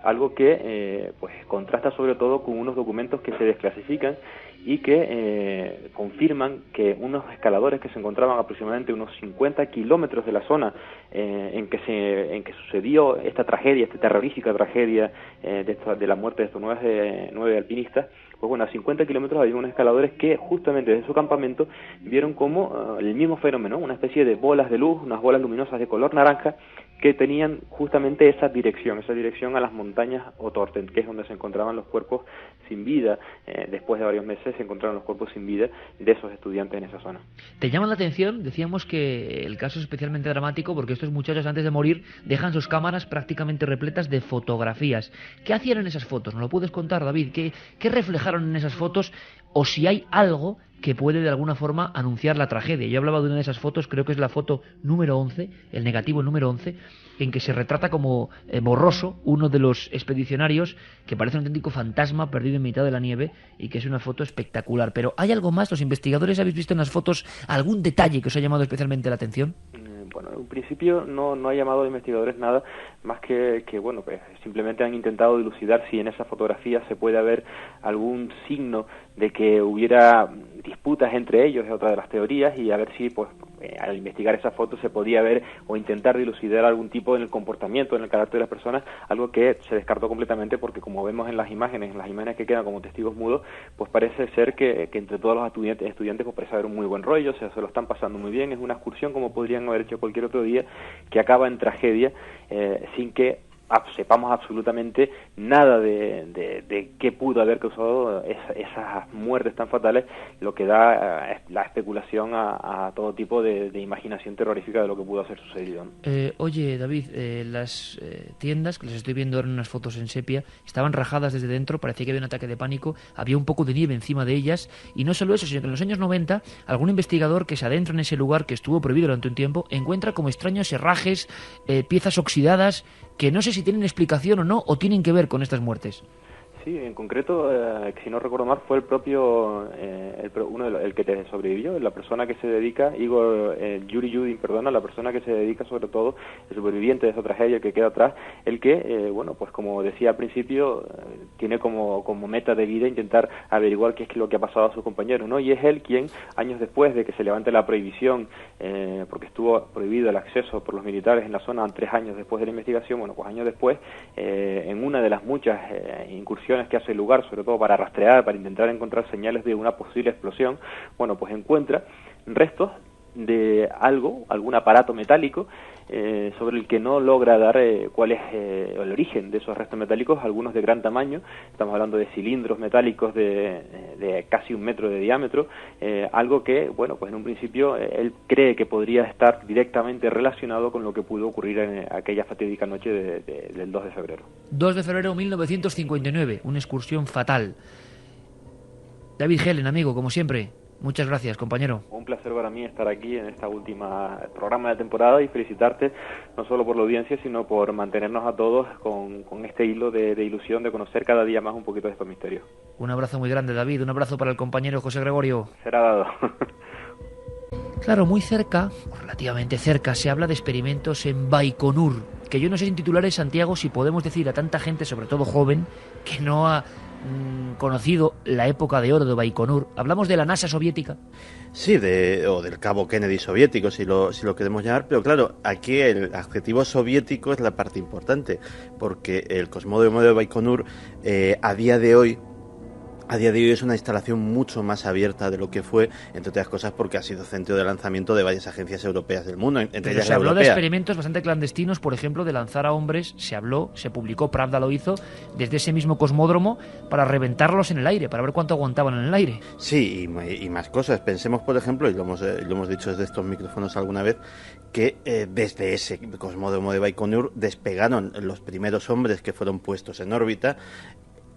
algo que pues contrasta sobre todo con unos documentos que se desclasifican y que confirman que unos escaladores que se encontraban aproximadamente unos 50 kilómetros de la zona en que sucedió esta tragedia, esta terrorífica tragedia de la muerte de estos 9 alpinistas, pues bueno, a 50 kilómetros había unos escaladores que justamente desde su campamento vieron como el mismo fenómeno, una especie de bolas de luz, unas bolas luminosas de color naranja, que tenían justamente esa dirección a las montañas Otorten, que es donde se encontraban los cuerpos sin vida. Después de varios meses se encontraron los cuerpos sin vida de esos estudiantes en esa zona. ¿Te llama la atención? Decíamos que el caso es especialmente dramático porque estos muchachos antes de morir dejan sus cámaras prácticamente repletas de fotografías. ¿Qué hacían en esas fotos? ¿Nos lo puedes contar, David? ¿Qué reflejaron en esas fotos? O si hay algo que puede de alguna forma anunciar la tragedia. Yo hablaba de una de esas fotos, creo que es la foto número 11, el negativo número 11, en que se retrata como borroso uno de los expedicionarios, que parece un auténtico fantasma perdido en mitad de la nieve, y que es una foto espectacular. Pero ¿hay algo más? ¿Los investigadores habéis visto en las fotos algún detalle que os ha llamado especialmente la atención? Bueno, en principio no ha llamado a investigadores nada más que bueno, pues simplemente han intentado dilucidar si en esa fotografía se puede haber algún signo de que hubiera disputas entre ellos, es otra de las teorías, y a ver si pues al investigar esa foto se podía ver o intentar dilucidar algún tipo en el comportamiento, en el carácter de las personas, algo que se descartó completamente porque, como vemos en las imágenes que quedan como testigos mudos, pues parece ser que entre todos los estudiantes pues parece haber un muy buen rollo, o sea, se lo están pasando muy bien, es una excursión como podrían haber hecho cualquier otro día, que acaba en tragedia sin que sepamos absolutamente nada de qué pudo haber causado esas muertes tan fatales, lo que da la especulación a todo tipo de imaginación terrorífica de lo que pudo haber sucedido, ¿no? Oye, David, las tiendas, que les estoy viendo ahora en unas fotos en sepia, estaban rajadas desde dentro, parecía que había un ataque de pánico, había un poco de nieve encima de ellas, y no solo eso, sino que en los años 90 algún investigador que se adentra en ese lugar que estuvo prohibido durante un tiempo encuentra como extraños herrajes, piezas oxidadas que no sé si tienen explicación o no, o tienen que ver con estas muertes. Sí, en concreto, si no recuerdo mal, fue el propio, el que sobrevivió, la persona que se dedica, Yuri Yudin, perdona, la persona que se dedica sobre todo, el superviviente de esa tragedia, el que queda atrás, el que, bueno, pues como decía al principio, tiene como meta de vida intentar averiguar qué es lo que ha pasado a sus compañeros, ¿no? Y es él quien, años después de que se levante la prohibición, porque estuvo prohibido el acceso por los militares en la zona 3 años después de la investigación, bueno, pues años después, en una de las muchas incursiones que hace lugar, sobre todo para rastrear, para intentar encontrar señales de una posible explosión, bueno, pues encuentra restos de algún aparato metálico sobre el que no logra dar cuál es el origen de esos restos metálicos, algunos de gran tamaño, estamos hablando de cilindros metálicos de casi 1 metro de diámetro, algo que, bueno, pues en un principio él cree que podría estar directamente relacionado con lo que pudo ocurrir en aquella fatídica noche del 2 de febrero. 2 de febrero de 1959, una excursión fatal. David Helen, amigo, como siempre, muchas gracias, compañero. Un placer para mí estar aquí en esta última programa de temporada y felicitarte no solo por la audiencia, sino por mantenernos a todos con este hilo de ilusión de conocer cada día más un poquito de estos misterios. Un abrazo muy grande, David, un abrazo para el compañero José Gregorio. Será dado. Claro, muy cerca, relativamente cerca, se habla de experimentos en Baikonur, que yo no sé sin titulares, Santiago, si podemos decir a tanta gente, sobre todo joven, que no ha conocido la época de oro de Baikonur. Hablamos de la NASA soviética. Sí, o del cabo Kennedy soviético, si lo queremos llamar, pero claro, aquí el adjetivo soviético es la parte importante, porque el cosmódromo de Baikonur a día de hoy es una instalación mucho más abierta de lo que fue, entre otras cosas porque ha sido centro de lanzamiento de varias agencias europeas del mundo, entre ellas se la habló europea. de experimentos bastante clandestinos, por ejemplo, de lanzar a hombres, se publicó, Pravda lo hizo, desde ese mismo cosmódromo para reventarlos en el aire, para ver cuánto aguantaban en el aire. Sí, y más cosas. Pensemos, por ejemplo, y lo hemos dicho desde estos micrófonos alguna vez, que desde ese cosmódromo de Baikonur despegaron los primeros hombres que fueron puestos en órbita,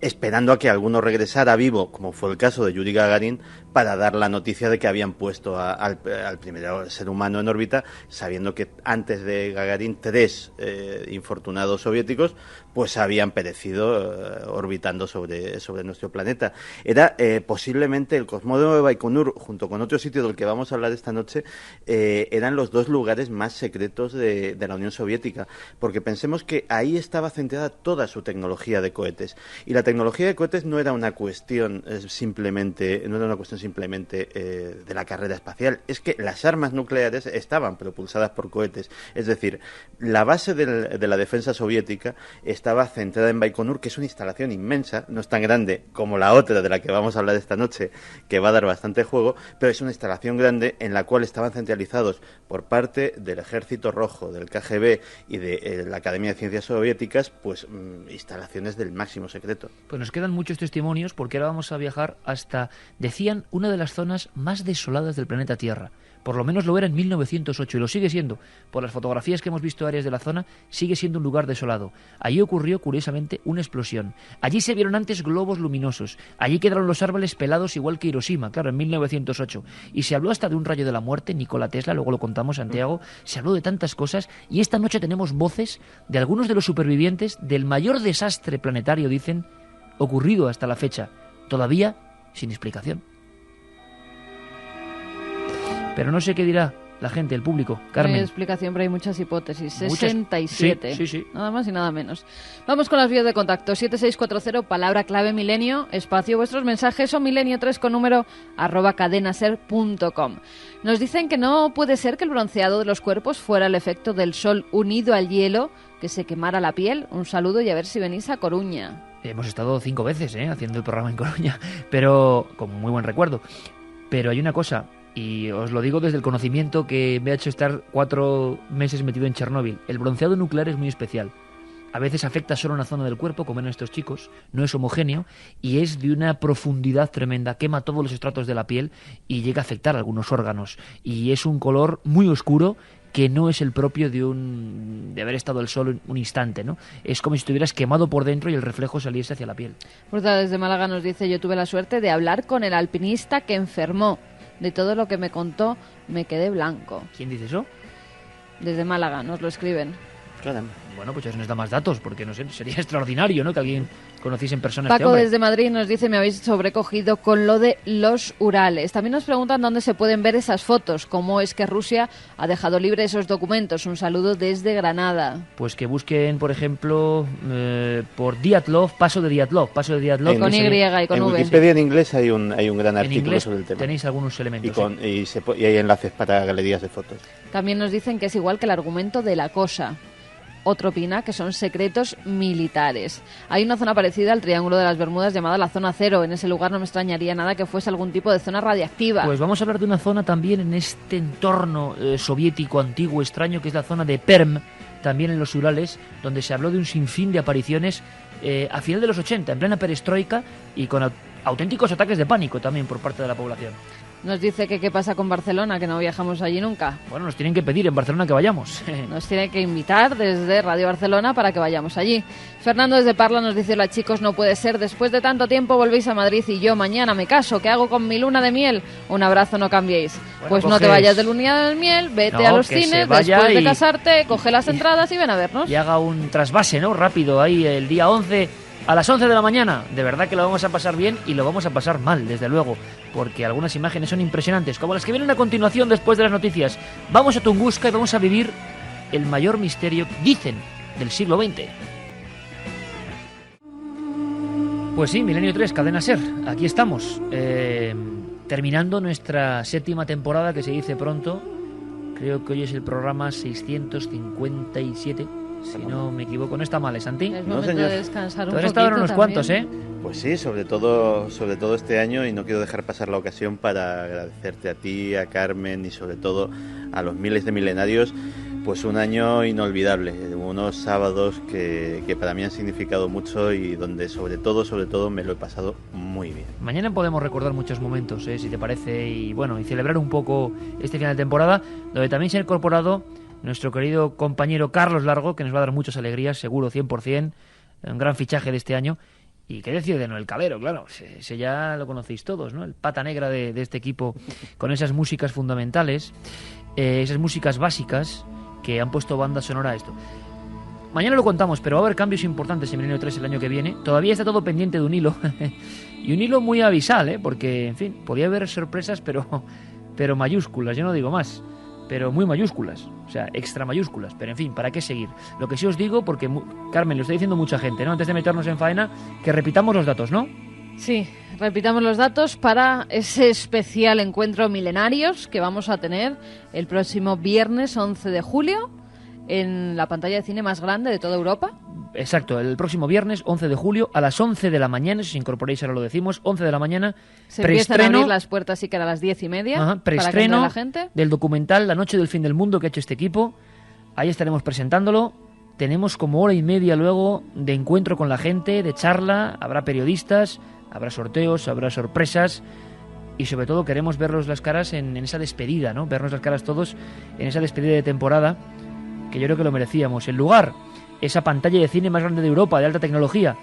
esperando a que alguno regresara vivo, como fue el caso de Yuri Gagarin, para dar la noticia de que habían puesto al primer ser humano en órbita, sabiendo que antes de Gagarin 3 infortunados soviéticos pues habían perecido orbitando sobre nuestro planeta. Era posiblemente el cosmódromo de Baikonur, junto con otro sitio del que vamos a hablar esta noche, eran los 2 lugares más secretos de la Unión Soviética, porque pensemos que ahí estaba centrada toda su tecnología de cohetes, y la tecnología de cohetes no era una cuestión simplemente de la carrera espacial, es que las armas nucleares estaban propulsadas por cohetes, es decir, la base de la defensa soviética estaba centrada en Baikonur, que es una instalación inmensa, no es tan grande como la otra de la que vamos a hablar esta noche, que va a dar bastante juego, pero es una instalación grande en la cual estaban centralizados por parte del Ejército Rojo, del KGB y de la Academia de Ciencias Soviéticas, pues instalaciones del máximo secreto. Pues nos quedan muchos testimonios, porque ahora vamos a viajar hasta, decían, una de las zonas más desoladas del planeta Tierra. Por lo menos lo era en 1908 y lo sigue siendo. Por las fotografías que hemos visto áreas de la zona, sigue siendo un lugar desolado. Allí ocurrió, curiosamente, una explosión. Allí se vieron antes globos luminosos. Allí quedaron los árboles pelados igual que Hiroshima, claro, en 1908. Y se habló hasta de un rayo de la muerte, Nikola Tesla, luego lo contamos, Santiago. Se habló de tantas cosas y esta noche tenemos voces de algunos de los supervivientes del mayor desastre planetario, dicen, ocurrido hasta la fecha. Todavía sin explicación. Pero no sé qué dirá la gente, el público. Carmen. No hay explicación, pero hay muchas hipótesis. Muchas. 67. Sí. Nada más y nada menos. Vamos con las vías de contacto. 7640, palabra clave milenio, espacio, vuestros mensajes o milenio3 con número @cadenaser.com. Nos dicen que no puede ser que el bronceado de los cuerpos fuera el efecto del sol unido al hielo que se quemara la piel. Un saludo y a ver si venís a Coruña. Hemos estado 5 veces haciendo el programa en Coruña, pero con muy buen recuerdo. Pero hay una cosa, y os lo digo desde el conocimiento que me ha hecho estar 4 meses metido en Chernóbil. El bronceado nuclear es muy especial. A veces afecta solo una zona del cuerpo, como en estos chicos, no es homogéneo y es de una profundidad tremenda, quema todos los estratos de la piel y llega a afectar algunos órganos. Y es un color muy oscuro que no es el propio de haber estado el sol un instante, ¿no? Es como si estuvieras quemado por dentro y el reflejo saliese hacia la piel. Pues desde Málaga nos dice: yo tuve la suerte de hablar con el alpinista que enfermó. De todo lo que me contó, me quedé blanco. ¿Quién dice eso? Desde Málaga nos lo escriben. Caramba. Bueno, pues eso nos da más datos, porque no sé, sería extraordinario, ¿no?, que alguien conociese en persona a este Paco hombre. desde Madrid nos dice: me habéis sobrecogido con lo de los Urales. También nos preguntan dónde se pueden ver esas fotos, cómo es que Rusia ha dejado libre esos documentos. Un saludo desde Granada. Pues que busquen, por ejemplo, por Diatlov, paso de Diatlov. Con Y y con En V. Wikipedia en inglés hay un gran En artículo inglés sobre el tema. tenéis algunos Y, elementos. y hay enlaces para galerías de fotos. También nos dicen que es igual que el argumento de la cosa. Otro opina que son secretos militares. Hay una zona parecida al Triángulo de las Bermudas llamada la Zona Cero. En ese lugar no me extrañaría nada que fuese algún tipo de zona radiactiva. Pues vamos a hablar de una zona también en este entorno soviético antiguo, extraño, que es la zona de Perm, también en los Urales, donde se habló de un sinfín de apariciones a final de los 80, en plena perestroika, y con auténticos ataques de pánico también por parte de la población. Nos dice que qué pasa con Barcelona, que no viajamos allí nunca. Bueno, nos tienen que pedir en Barcelona que vayamos. Nos tiene que invitar desde Radio Barcelona para que vayamos allí. Fernando desde Parla nos dice: hola chicos, no puede ser, después de tanto tiempo volvéis a Madrid y yo mañana me caso. ¿Qué hago con mi luna de miel? Un abrazo, no cambiéis. Bueno, pues no te coges- vayas de luna de miel, vete No, a los que se cines, vaya después de y- casarte, coge las entradas y ven a vernos. Y haga un trasvase, ¿no?, rápido, ahí el día 11 a las 11 de la mañana. De verdad que lo vamos a pasar bien y lo vamos a pasar mal, desde luego, porque algunas imágenes son impresionantes, como las que vienen a continuación después de las noticias. Vamos a Tunguska y vamos a vivir el mayor misterio, dicen, del siglo XX. Pues sí, Milenio 3, Cadena SER, aquí estamos, terminando nuestra 7ª temporada, que se dice pronto. Creo que hoy es el programa 657, si no me equivoco. No está mal, ¿eh, Santi? Es No, momento señor. de descansar un Tú has poquito estado en unos también. cuantos, ¿eh? Pues sí, sobre todo este año, y no quiero dejar pasar la ocasión para agradecerte a ti, a Carmen y sobre todo a los miles de milenarios, pues un año inolvidable, unos sábados que para mí han significado mucho y donde sobre todo me lo he pasado muy bien. Mañana podemos recordar muchos momentos, si te parece, y bueno, y celebrar un poco este final de temporada, donde también se ha incorporado nuestro querido compañero Carlos Largo, que nos va a dar muchas alegrías, seguro, 100%, un gran fichaje de este año. Y qué decir de Noel Calero, claro, ese ya lo conocéis todos, ¿no? El pata negra de este equipo, con esas músicas fundamentales, esas músicas básicas que han puesto banda sonora a esto. Mañana lo contamos, pero va a haber cambios importantes en Milenio 3 el año que viene. Todavía está todo pendiente de un hilo, y un hilo muy avisal, porque, en fin, podía haber sorpresas, pero mayúsculas, yo no digo más, pero muy mayúsculas, o sea, extra mayúsculas, pero en fin, ¿para qué seguir? Lo que sí os digo, porque Carmen, lo está diciendo mucha gente, ¿no?, antes de meternos en faena, que repitamos los datos, ¿no? Sí, repitamos los datos para ese especial encuentro Milenarios que vamos a tener el próximo viernes 11 de julio en la pantalla de cine más grande de toda Europa. Exacto, el próximo viernes 11 de julio a las 11 de la mañana, si os incorporéis ahora lo decimos, 11 de la mañana, Se empiezan a abrir las puertas sí que a las 10:30 ajá, para que entre preestreno la gente. del documental La Noche del Fin del Mundo que ha hecho este equipo. Ahí estaremos presentándolo. Tenemos como hora y media luego de encuentro con la gente, de charla, habrá periodistas, habrá sorteos, habrá sorpresas y sobre todo queremos verlos las caras en esa despedida, ¿no? Vernos las caras todos en esa despedida de temporada, que yo creo que lo merecíamos. El lugar, esa pantalla de cine más grande de Europa, de alta tecnología,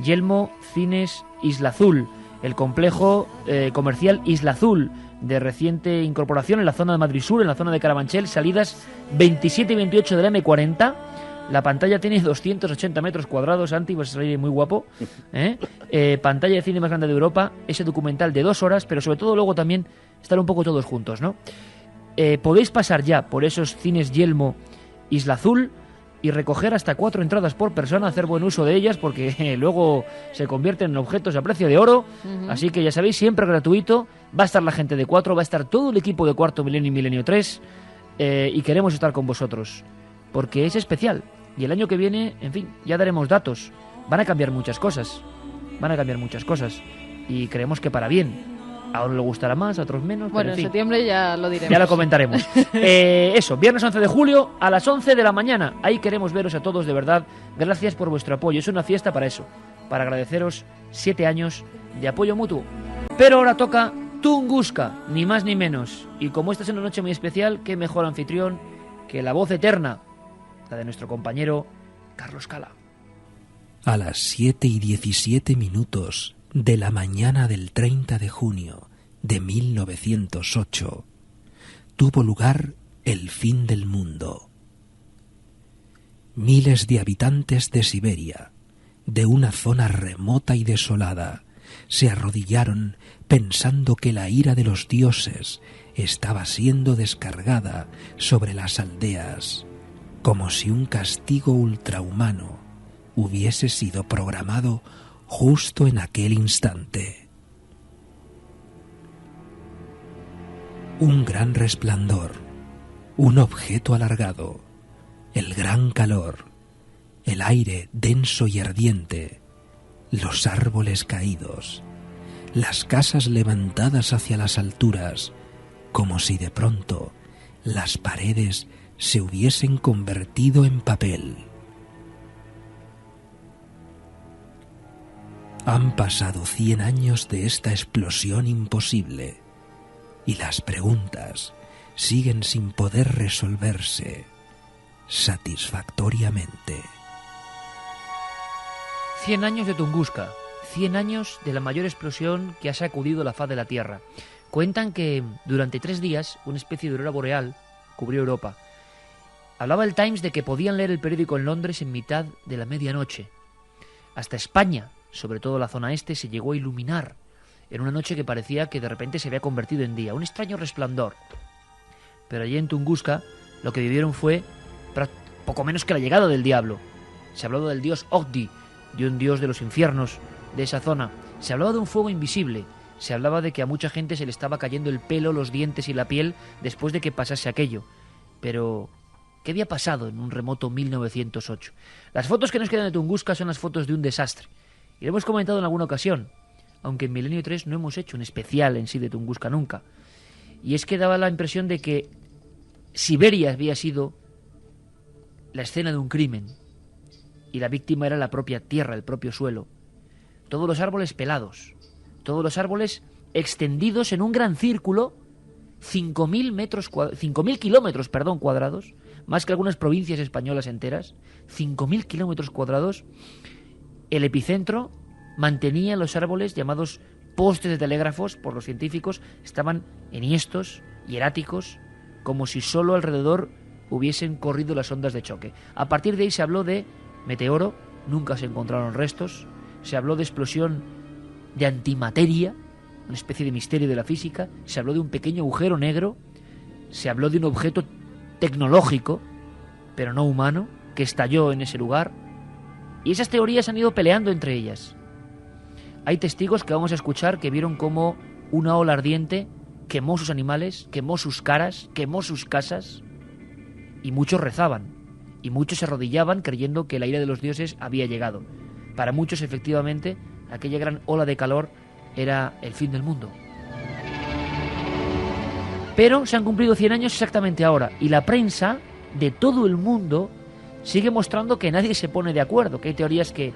Yelmo Cines Isla Azul, el complejo comercial Isla Azul, de reciente incorporación en la zona de Madrid Sur, en la zona de Carabanchel, salidas 27 y 28 del M40. La pantalla tiene 280 metros cuadrados, Santi, vas a salir muy guapo. Pantalla de cine más grande de Europa, ese documental de 2 horas, pero sobre todo luego también estar un poco todos juntos, ¿no? Podéis pasar ya por esos cines Yelmo Isla Azul y recoger hasta 4 entradas por persona, hacer buen uso de ellas porque luego se convierten en objetos a precio de oro. Así que ya sabéis, siempre gratuito. Va a estar la gente de 4, va a estar todo el equipo de Cuarto Milenio y Milenio 3 y queremos estar con vosotros porque es especial. Y el año que viene, en fin, ya daremos datos. Van a cambiar muchas cosas. Y creemos que para bien. A uno le gustará más, a otros menos. Bueno, pero en en fin, septiembre ya lo diremos. ya lo comentaremos. Eso, viernes 11 de julio a las 11 de la mañana. Ahí queremos veros a todos, de verdad. Gracias por vuestro apoyo. Es una fiesta para eso. Para agradeceros 7 años de apoyo mutuo. Pero ahora toca Tunguska, ni más ni menos. Y como esta es una noche muy especial, qué mejor anfitrión que la voz eterna, la de nuestro compañero Carlos Cala. A las 7:17 de la mañana del 30 de junio de 1908 tuvo lugar el fin del mundo. Miles de habitantes de Siberia, de una zona remota y desolada, se arrodillaron pensando que la ira de los dioses estaba siendo descargada sobre las aldeas, como si un castigo ultrahumano hubiese sido programado justo en aquel instante. Un gran resplandor, un objeto alargado, el gran calor, el aire denso y ardiente, los árboles caídos, las casas levantadas hacia las alturas, como si de pronto las paredes se hubiesen convertido en papel. Han pasado 100 años de esta explosión imposible y las preguntas siguen sin poder resolverse satisfactoriamente. 100 años de Tunguska, 100 años de la mayor explosión que ha sacudido la faz de la Tierra. Cuentan que durante 3 días una especie de aurora boreal cubrió Europa. Hablaba el Times de que podían leer el periódico en Londres en mitad de la medianoche. Hasta España, sobre todo la zona este, se llegó a iluminar en una noche que parecía que de repente se había convertido en día. Un extraño resplandor. Pero allí en Tunguska lo que vivieron fue poco menos que la llegada del diablo. Se habló del dios Ogdi, de un dios de los infiernos de esa zona. Se hablaba de un fuego invisible. Se hablaba de que a mucha gente se le estaba cayendo el pelo, los dientes y la piel después de que pasase aquello. Pero ¿qué había pasado en un remoto 1908? Las fotos que nos quedan de Tunguska son las fotos de un desastre. Y lo hemos comentado en alguna ocasión, aunque en Milenio 3 no hemos hecho un especial en sí de Tunguska nunca. Y es que daba la impresión de que Siberia había sido la escena de un crimen y la víctima era la propia tierra, el propio suelo. Todos los árboles pelados, todos los árboles extendidos en un gran círculo, 5.000 kilómetros cuadrados, más que algunas provincias españolas enteras, 5.000 kilómetros cuadrados. El epicentro mantenía los árboles llamados postes de telégrafos por los científicos, estaban enhiestos, hieráticos, como si solo alrededor hubiesen corrido las ondas de choque. A partir de ahí se habló de meteoro, nunca se encontraron restos, se habló de explosión de antimateria, una especie de misterio de la física, se habló de un pequeño agujero negro, se habló de un objeto tecnológico, pero no humano, que estalló en ese lugar, y esas teorías han ido peleando entre ellas. Hay testigos que vamos a escuchar que vieron cómo una ola ardiente quemó sus animales, quemó sus caras, quemó sus casas, y muchos rezaban, y muchos se arrodillaban creyendo que la ira de los dioses había llegado. Para muchos, efectivamente, aquella gran ola de calor era el fin del mundo. Pero se han cumplido 100 años exactamente ahora, y la prensa de todo el mundo sigue mostrando que nadie se pone de acuerdo, que hay teorías que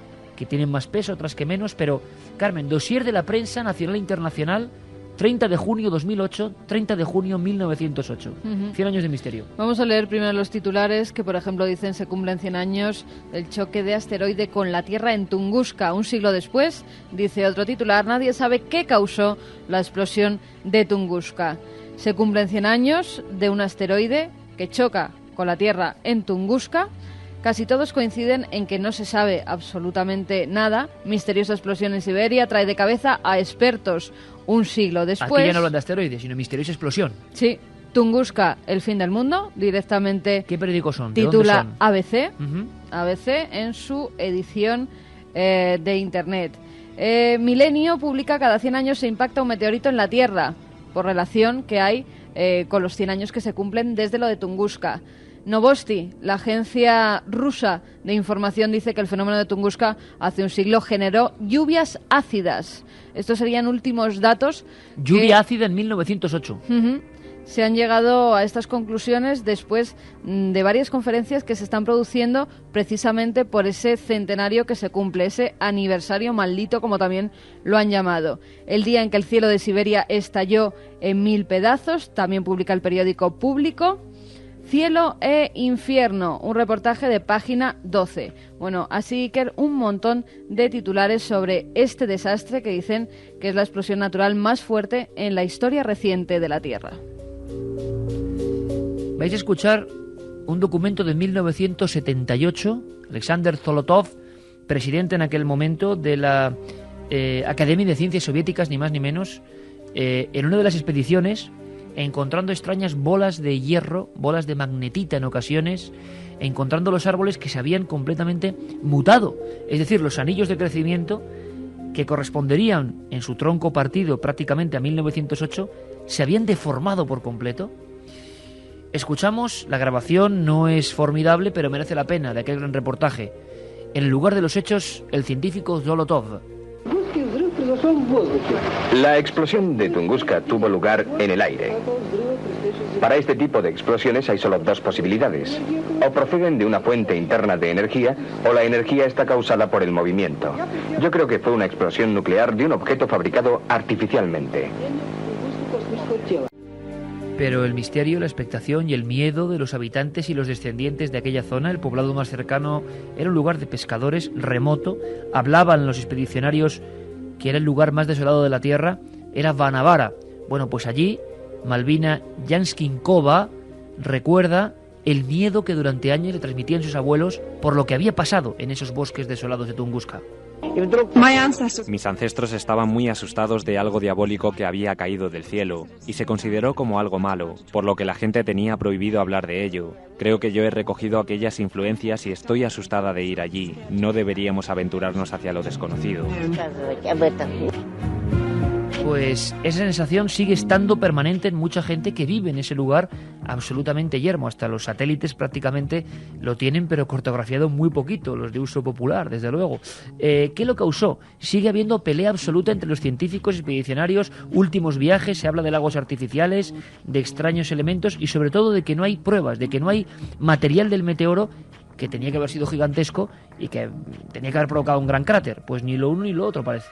tienen más peso, otras que menos, pero, Carmen, dossier de la prensa nacional e internacional, 30 de junio 2008, 30 de junio 1908. 100 años de misterio. Vamos a leer primero los titulares que, por ejemplo, dicen se cumplen 100 años del choque de asteroide con la Tierra en Tunguska. Un siglo después, dice otro titular, nadie sabe qué causó la explosión de Tunguska. Se cumplen 100 años de un asteroide que choca con la Tierra en Tunguska. Casi todos coinciden en que no se sabe absolutamente nada. Misteriosa explosión en Siberia trae de cabeza a expertos. Un siglo después... Aquí ya no hablan de asteroides, sino misteriosa explosión. Sí. Tunguska, el fin del mundo, directamente... ¿Qué periódicos son? Titula ¿De dónde son? ABC, Uh-huh. ABC en su edición de Internet. Milenio publica cada 100 años se impacta un meteorito en la Tierra, por relación que hay con los 100 años que se cumplen desde lo de Tunguska. Novosti, la agencia rusa de información, dice que el fenómeno de Tunguska hace un siglo generó lluvias ácidas. Estos serían últimos datos. Lluvia ácida en 1908. Se han llegado a estas conclusiones después de varias conferencias que se están produciendo precisamente por ese centenario que se cumple, ese aniversario maldito, como también lo han llamado. El día en que el cielo de Siberia estalló en 1000 pedazos, también publica el periódico Público. Cielo e infierno, un reportaje de página 12. Bueno, así que un montón de titulares sobre este desastre que dicen que es la explosión natural más fuerte en la historia reciente de la Tierra. Vais a escuchar un documento de 1978, Alexander Zolotov, presidente en aquel momento de la Academia de Ciencias Soviéticas, ni más ni menos, en una de las expediciones, encontrando extrañas bolas de hierro, bolas de magnetita en ocasiones, encontrando los árboles que se habían completamente mutado, es decir, los anillos de crecimiento que corresponderían en su tronco partido prácticamente a 1908, se habían deformado por completo. Escuchamos, la grabación no es formidable, pero merece la pena, de aquel gran reportaje. En el lugar de los hechos, el científico Zolotov. La explosión de Tunguska tuvo lugar en el aire. Para este tipo de explosiones hay solo dos posibilidades. O proceden de una fuente interna de energía, o la energía está causada por el movimiento. Yo creo que fue una explosión nuclear de un objeto fabricado artificialmente. Pero el misterio, la expectación y el miedo de los habitantes y los descendientes de aquella zona, el poblado más cercano era un lugar de pescadores remoto, hablaban los expedicionarios que era el lugar más desolado de la Tierra, era Vanavara. Bueno, pues allí Malvina Janskinkova recuerda el miedo que durante años le transmitían sus abuelos por lo que había pasado en esos bosques desolados de Tunguska. Mis ancestros estaban muy asustados de algo diabólico que había caído del cielo, y se consideró como algo malo, por lo que la gente tenía prohibido hablar de ello. Creo que yo he recogido aquellas influencias y estoy asustada de ir allí. No deberíamos aventurarnos hacia lo desconocido. Pues esa sensación sigue estando permanente en mucha gente que vive en ese lugar absolutamente yermo. Hasta los satélites prácticamente lo tienen, pero cartografiado muy poquito, los de uso popular, desde luego. ¿Qué lo causó? Sigue habiendo pelea absoluta entre los científicos expedicionarios, últimos viajes, se habla de lagos artificiales, de extraños elementos y sobre todo de que no hay pruebas, de que no hay material del meteoro que tenía que haber sido gigantesco y que tenía que haber provocado un gran cráter. Pues ni lo uno ni lo otro parece.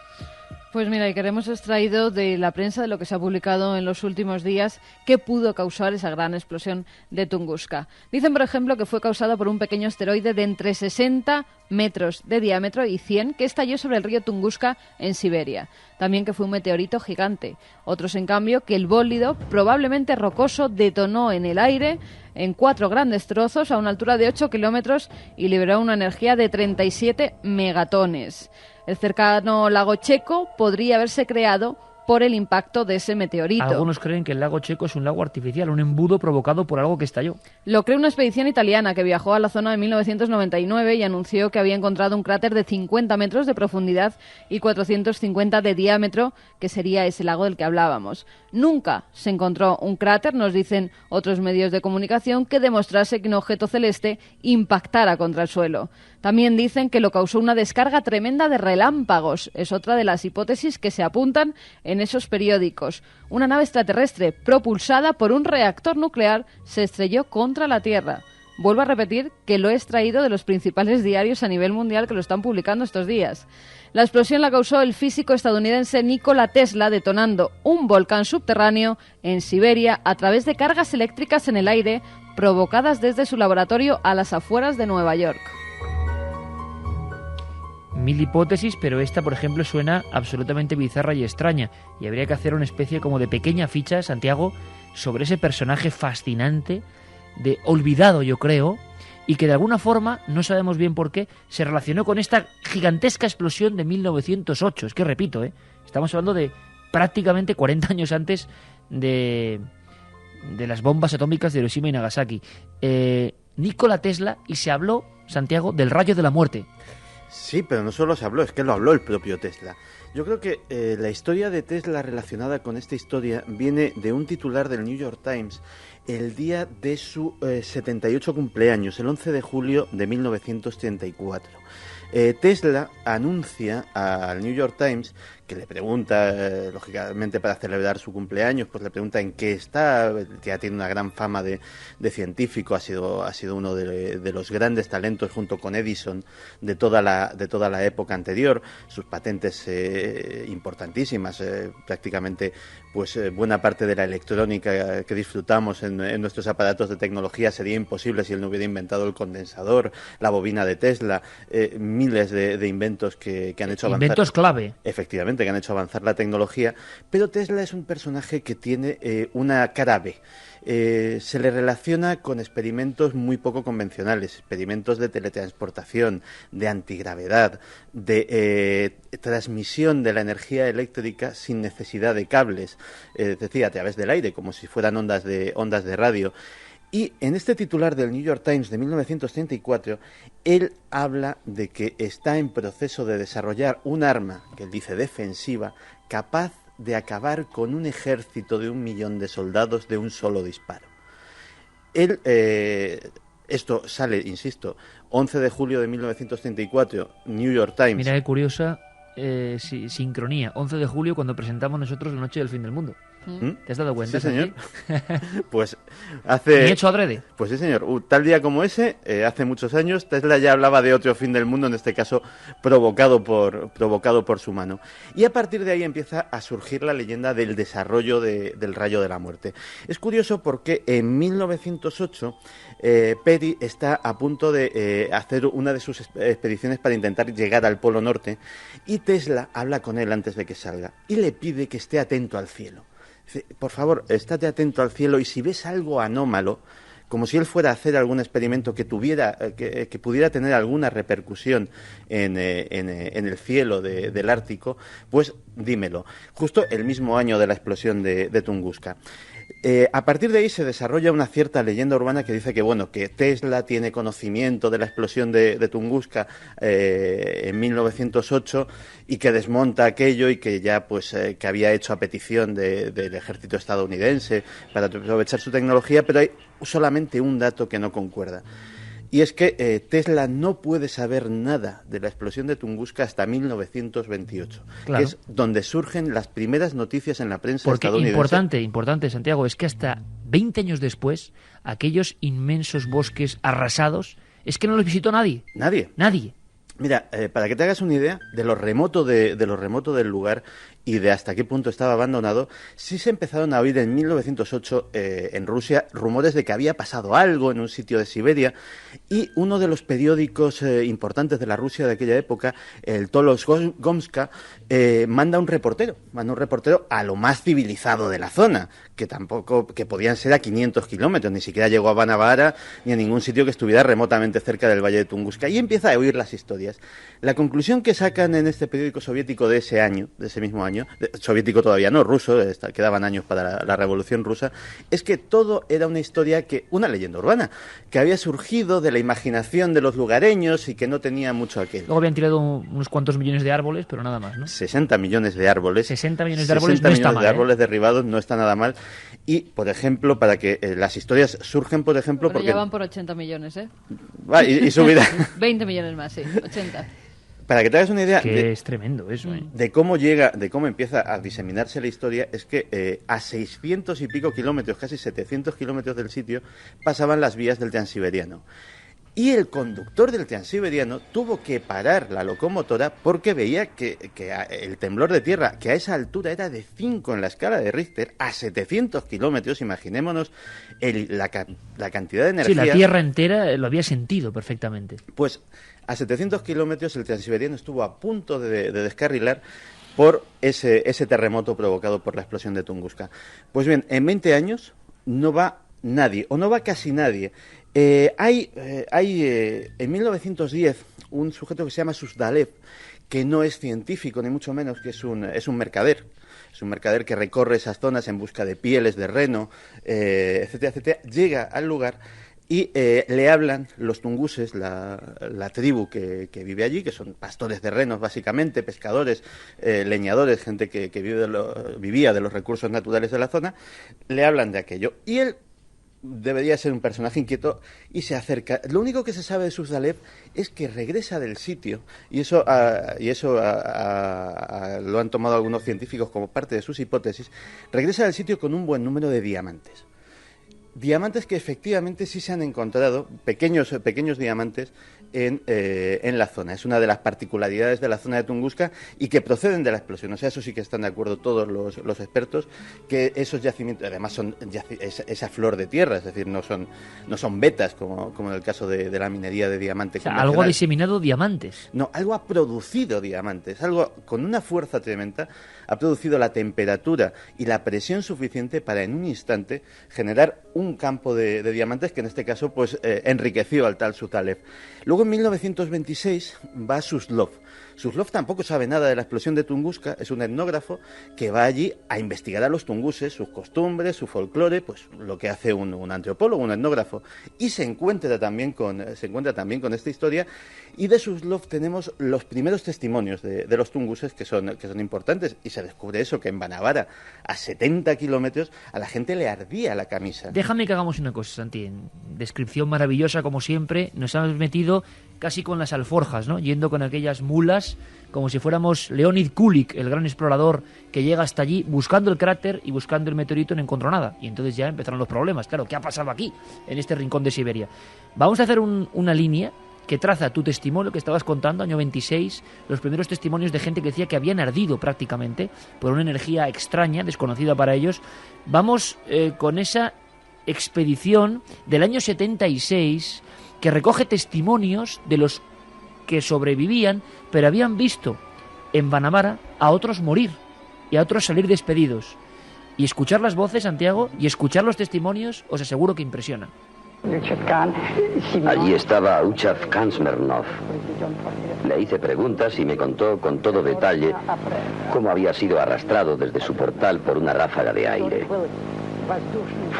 Pues mira, y que hemos extraído de la prensa, de lo que se ha publicado en los últimos días, qué pudo causar esa gran explosión de Tunguska. Dicen, por ejemplo, que fue causada por un pequeño asteroide de entre 60 metros de diámetro y 100 que estalló sobre el río Tunguska en Siberia. También que fue un meteorito gigante. Otros, en cambio, que el bólido, probablemente rocoso, detonó en el aire en 4 grandes trozos a una altura de 8 kilómetros y liberó una energía de 37 megatones. El cercano lago Checo podría haberse creado por el impacto de ese meteorito. Algunos creen que el lago Checo es un lago artificial, un embudo provocado por algo que estalló. Lo creó una expedición italiana que viajó a la zona en 1999 y anunció que había encontrado un cráter de 50 metros de profundidad y 450 de diámetro, que sería ese lago del que hablábamos. Nunca se encontró un cráter, nos dicen otros medios de comunicación, que demostrase que un objeto celeste impactara contra el suelo. También dicen que lo causó una descarga tremenda de relámpagos. Es otra de las hipótesis que se apuntan en esos periódicos. Una nave extraterrestre propulsada por un reactor nuclear se estrelló contra la Tierra. Vuelvo a repetir que lo he extraído de los principales diarios a nivel mundial que lo están publicando estos días. La explosión la causó el físico estadounidense Nikola Tesla detonando un volcán subterráneo en Siberia a través de cargas eléctricas en el aire provocadas desde su laboratorio a las afueras de Nueva York. Mil hipótesis, pero esta, por ejemplo, suena absolutamente bizarra y extraña. Y habría que hacer una especie como de pequeña ficha, Santiago, sobre ese personaje fascinante, de olvidado, yo creo, y que de alguna forma, no sabemos bien por qué, se relacionó con esta gigantesca explosión de 1908. Es que repito, estamos hablando de prácticamente 40 años antes de las bombas atómicas de Hiroshima y Nagasaki. Nikola Tesla, y se habló, Santiago, del rayo de la muerte. Sí, pero no solo se habló, es que lo habló el propio Tesla. Yo creo que la historia de Tesla relacionada con esta historia viene de un titular del New York Times el día de su 78 cumpleaños, el 11 de julio de 1934. Tesla anuncia al New York Times, que le pregunta, lógicamente para celebrar su cumpleaños, pues le pregunta en qué está, ya tiene una gran fama de científico, ha sido uno de los grandes talentos junto con Edison de toda la época anterior, sus patentes importantísimas, prácticamente pues buena parte de la electrónica que disfrutamos en nuestros aparatos de tecnología sería imposible si él no hubiera inventado el condensador, la bobina de Tesla, miles de inventos que han hecho avanzar. Inventos clave. Efectivamente, que han hecho avanzar la tecnología, pero Tesla es un personaje que tiene una cara B. se le relaciona con experimentos muy poco convencionales, experimentos de teletransportación, de antigravedad, de transmisión de la energía eléctrica sin necesidad de cables, es decir, a través del aire, como si fueran ondas de radio. Y en este titular del New York Times de 1934, él habla de que está en proceso de desarrollar un arma, que él dice defensiva, capaz de acabar con un ejército de 1 millón de soldados de un solo disparo. Él, esto sale, insisto, 11 de julio de 1934, New York Times. Mira qué curiosa sincronía. 11 de julio, cuando presentamos nosotros La Noche del Fin del Mundo. ¿Te has dado cuenta? Sí, señor. Pues hace... ¿Y hecho adrede? Pues sí, señor. Tal día como ese, hace muchos años, Tesla ya hablaba de otro fin del mundo, en este caso provocado por su mano. Y a partir de ahí empieza a surgir la leyenda del desarrollo del rayo de la muerte. Es curioso porque en 1908 Petty está a punto de hacer una de sus expediciones para intentar llegar al Polo Norte, y Tesla habla con él antes de que salga y le pide que esté atento al cielo. Dice, por favor, estate atento al cielo, y si ves algo anómalo, como si él fuera a hacer algún experimento que pudiera tener alguna repercusión en el cielo del Ártico, pues dímelo. Justo el mismo año de la explosión de Tunguska. A partir de ahí se desarrolla una cierta leyenda urbana que dice que Tesla tiene conocimiento de la explosión de Tunguska en 1908 y que desmonta aquello, y que ya que había hecho a petición del ejército estadounidense para aprovechar su tecnología, pero hay solamente un dato que no concuerda. Y es que Tesla no puede saber nada de la explosión de Tunguska hasta 1928, claro, que es donde surgen las primeras noticias en la prensa estadounidense. Importante, Santiago, es que hasta 20 años después, aquellos inmensos bosques arrasados, es que no los visitó nadie. Nadie. Mira, para que te hagas una idea de lo remoto del lugar y de hasta qué punto estaba abandonado, sí se empezaron a oír en 1908 en Rusia rumores de que había pasado algo en un sitio de Siberia, y uno de los periódicos importantes de la Rusia de aquella época, el Tolosgomska, manda un reportero a lo más civilizado de la zona, que podían ser a 500 kilómetros, ni siquiera llegó a Banavara ni a ningún sitio que estuviera remotamente cerca del valle de Tunguska, y empieza a oír las historias. La conclusión que sacan en este periódico soviético de ese mismo año, soviético todavía no, ruso, quedaban años para la revolución rusa, es que todo era una leyenda urbana, que había surgido de la imaginación de los lugareños y que no tenía mucho aquel. Luego habían tirado unos cuantos millones de árboles, pero nada más, ¿no? 60 millones de árboles. 60 millones de árboles no está mal. 60 millones de árboles derribados no está nada mal. Y, por ejemplo, para que las historias surgen, por ejemplo... Pero ya van por 80 millones, ¿eh? Va, y subirá. 20 millones más, sí, 80. Para que te hagas una idea... Es tremendo eso, ¿eh? De cómo empieza a diseminarse la historia, es que a 600 y pico kilómetros, casi 700 kilómetros del sitio, pasaban las vías del Transiberiano. Y el conductor del Transiberiano tuvo que parar la locomotora porque veía que el temblor de tierra, que a esa altura era de 5 en la escala de Richter, a 700 kilómetros, imaginémonos la cantidad de energía... Sí, la tierra entera lo había sentido perfectamente. Pues a 700 kilómetros el Transiberiano estuvo a punto de descarrilar por ese terremoto provocado por la explosión de Tunguska. Pues bien, en 20 años no va nadie, o no va casi nadie. Hay en 1910 un sujeto que se llama Suzdalev, que no es científico ni mucho menos, que es un mercader. Es un mercader que recorre esas zonas en busca de pieles de reno, etcétera, etcétera. Llega al lugar y le hablan los tunguses, la tribu que vive allí, que son pastores de renos básicamente, pescadores, leñadores, gente que vivía de los recursos naturales de la zona. Le hablan de aquello y él debería ser un personaje inquieto y se acerca. Lo único que se sabe de Suzdalev es que regresa del sitio, y eso lo han tomado algunos científicos como parte de sus hipótesis. Regresa del sitio con un buen número de diamantes. Diamantes que efectivamente sí se han encontrado, pequeños diamantes en la zona. Es una de las particularidades de la zona de Tunguska y que proceden de la explosión. O sea, eso sí que están de acuerdo todos los expertos, que esos yacimientos, además son esa flor de tierra, es decir, no son vetas como en el caso de la minería de diamante. O sea, algo ha diseminado diamantes. No, algo ha producido diamantes, algo con una fuerza tremenda ha producido la temperatura y la presión suficiente para en un instante generar un campo de diamantes que en este caso pues enriqueció al tal Sutalev. Luego en 1926 va Suslov. Suslov tampoco sabe nada de la explosión de Tunguska, es un etnógrafo que va allí a investigar a los tunguses, sus costumbres, su folclore, pues lo que hace un antropólogo, un etnógrafo, y se encuentra también con esta historia. Y de Suslov tenemos los primeros testimonios de los tunguses que son importantes, y se descubre eso, que en Banavara, a 70 kilómetros, a la gente le ardía la camisa. Déjame que hagamos una cosa, Santi. En descripción maravillosa, como siempre, nos hemos metido casi con las alforjas, ¿no? Yendo con aquellas mulas, como si fuéramos Leonid Kulik, el gran explorador que llega hasta allí buscando el cráter y buscando el meteorito, no encontró nada. Y entonces ya empezaron los problemas. Claro, ¿qué ha pasado aquí, en este rincón de Siberia? Vamos a hacer una línea que traza tu testimonio que estabas contando, año 26, los primeros testimonios de gente que decía que habían ardido prácticamente por una energía extraña, desconocida para ellos. Vamos con esa expedición del año 76 que recoge testimonios de los que sobrevivían, pero habían visto en Banavara a otros morir y a otros salir despedidos. Y escuchar las voces, Santiago, y escuchar los testimonios, os aseguro que impresiona. Allí estaba Uchav Khan Smirnov. Le hice preguntas y me contó con todo detalle cómo había sido arrastrado desde su portal por una ráfaga de aire.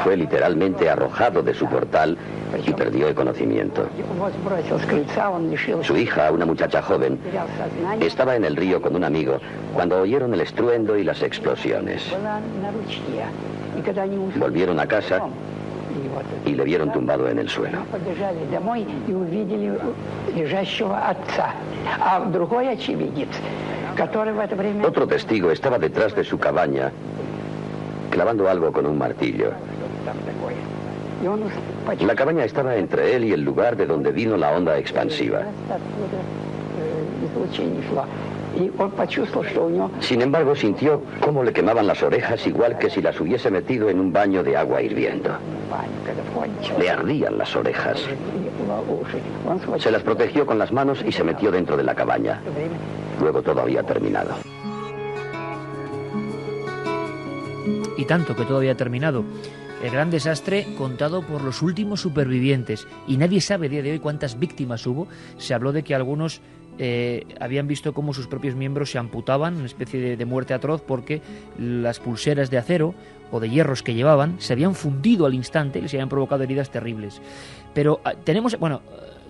Fue literalmente arrojado de su portal y perdió el conocimiento. Su hija, una muchacha joven, estaba en el río con un amigo cuando oyeron el estruendo y las explosiones. Volvieron a casa y le vieron tumbado en el suelo. Otro testigo estaba detrás de su cabaña clavando algo con un martillo. La cabaña estaba entre él y el lugar de donde vino la onda expansiva. Sin embargo, sintió cómo le quemaban las orejas igual que si las hubiese metido en un baño de agua hirviendo. Le ardían las orejas. Se las protegió con las manos y se metió dentro de la cabaña. Luego todo había terminado. Y tanto que todo había terminado. El gran desastre contado por los últimos supervivientes. Y nadie sabe a día de hoy cuántas víctimas hubo. Se habló de que algunos habían visto cómo sus propios miembros se amputaban, una especie de muerte atroz, porque las pulseras de acero o de hierros que llevaban se habían fundido al instante y les habían provocado heridas terribles. Pero tenemos,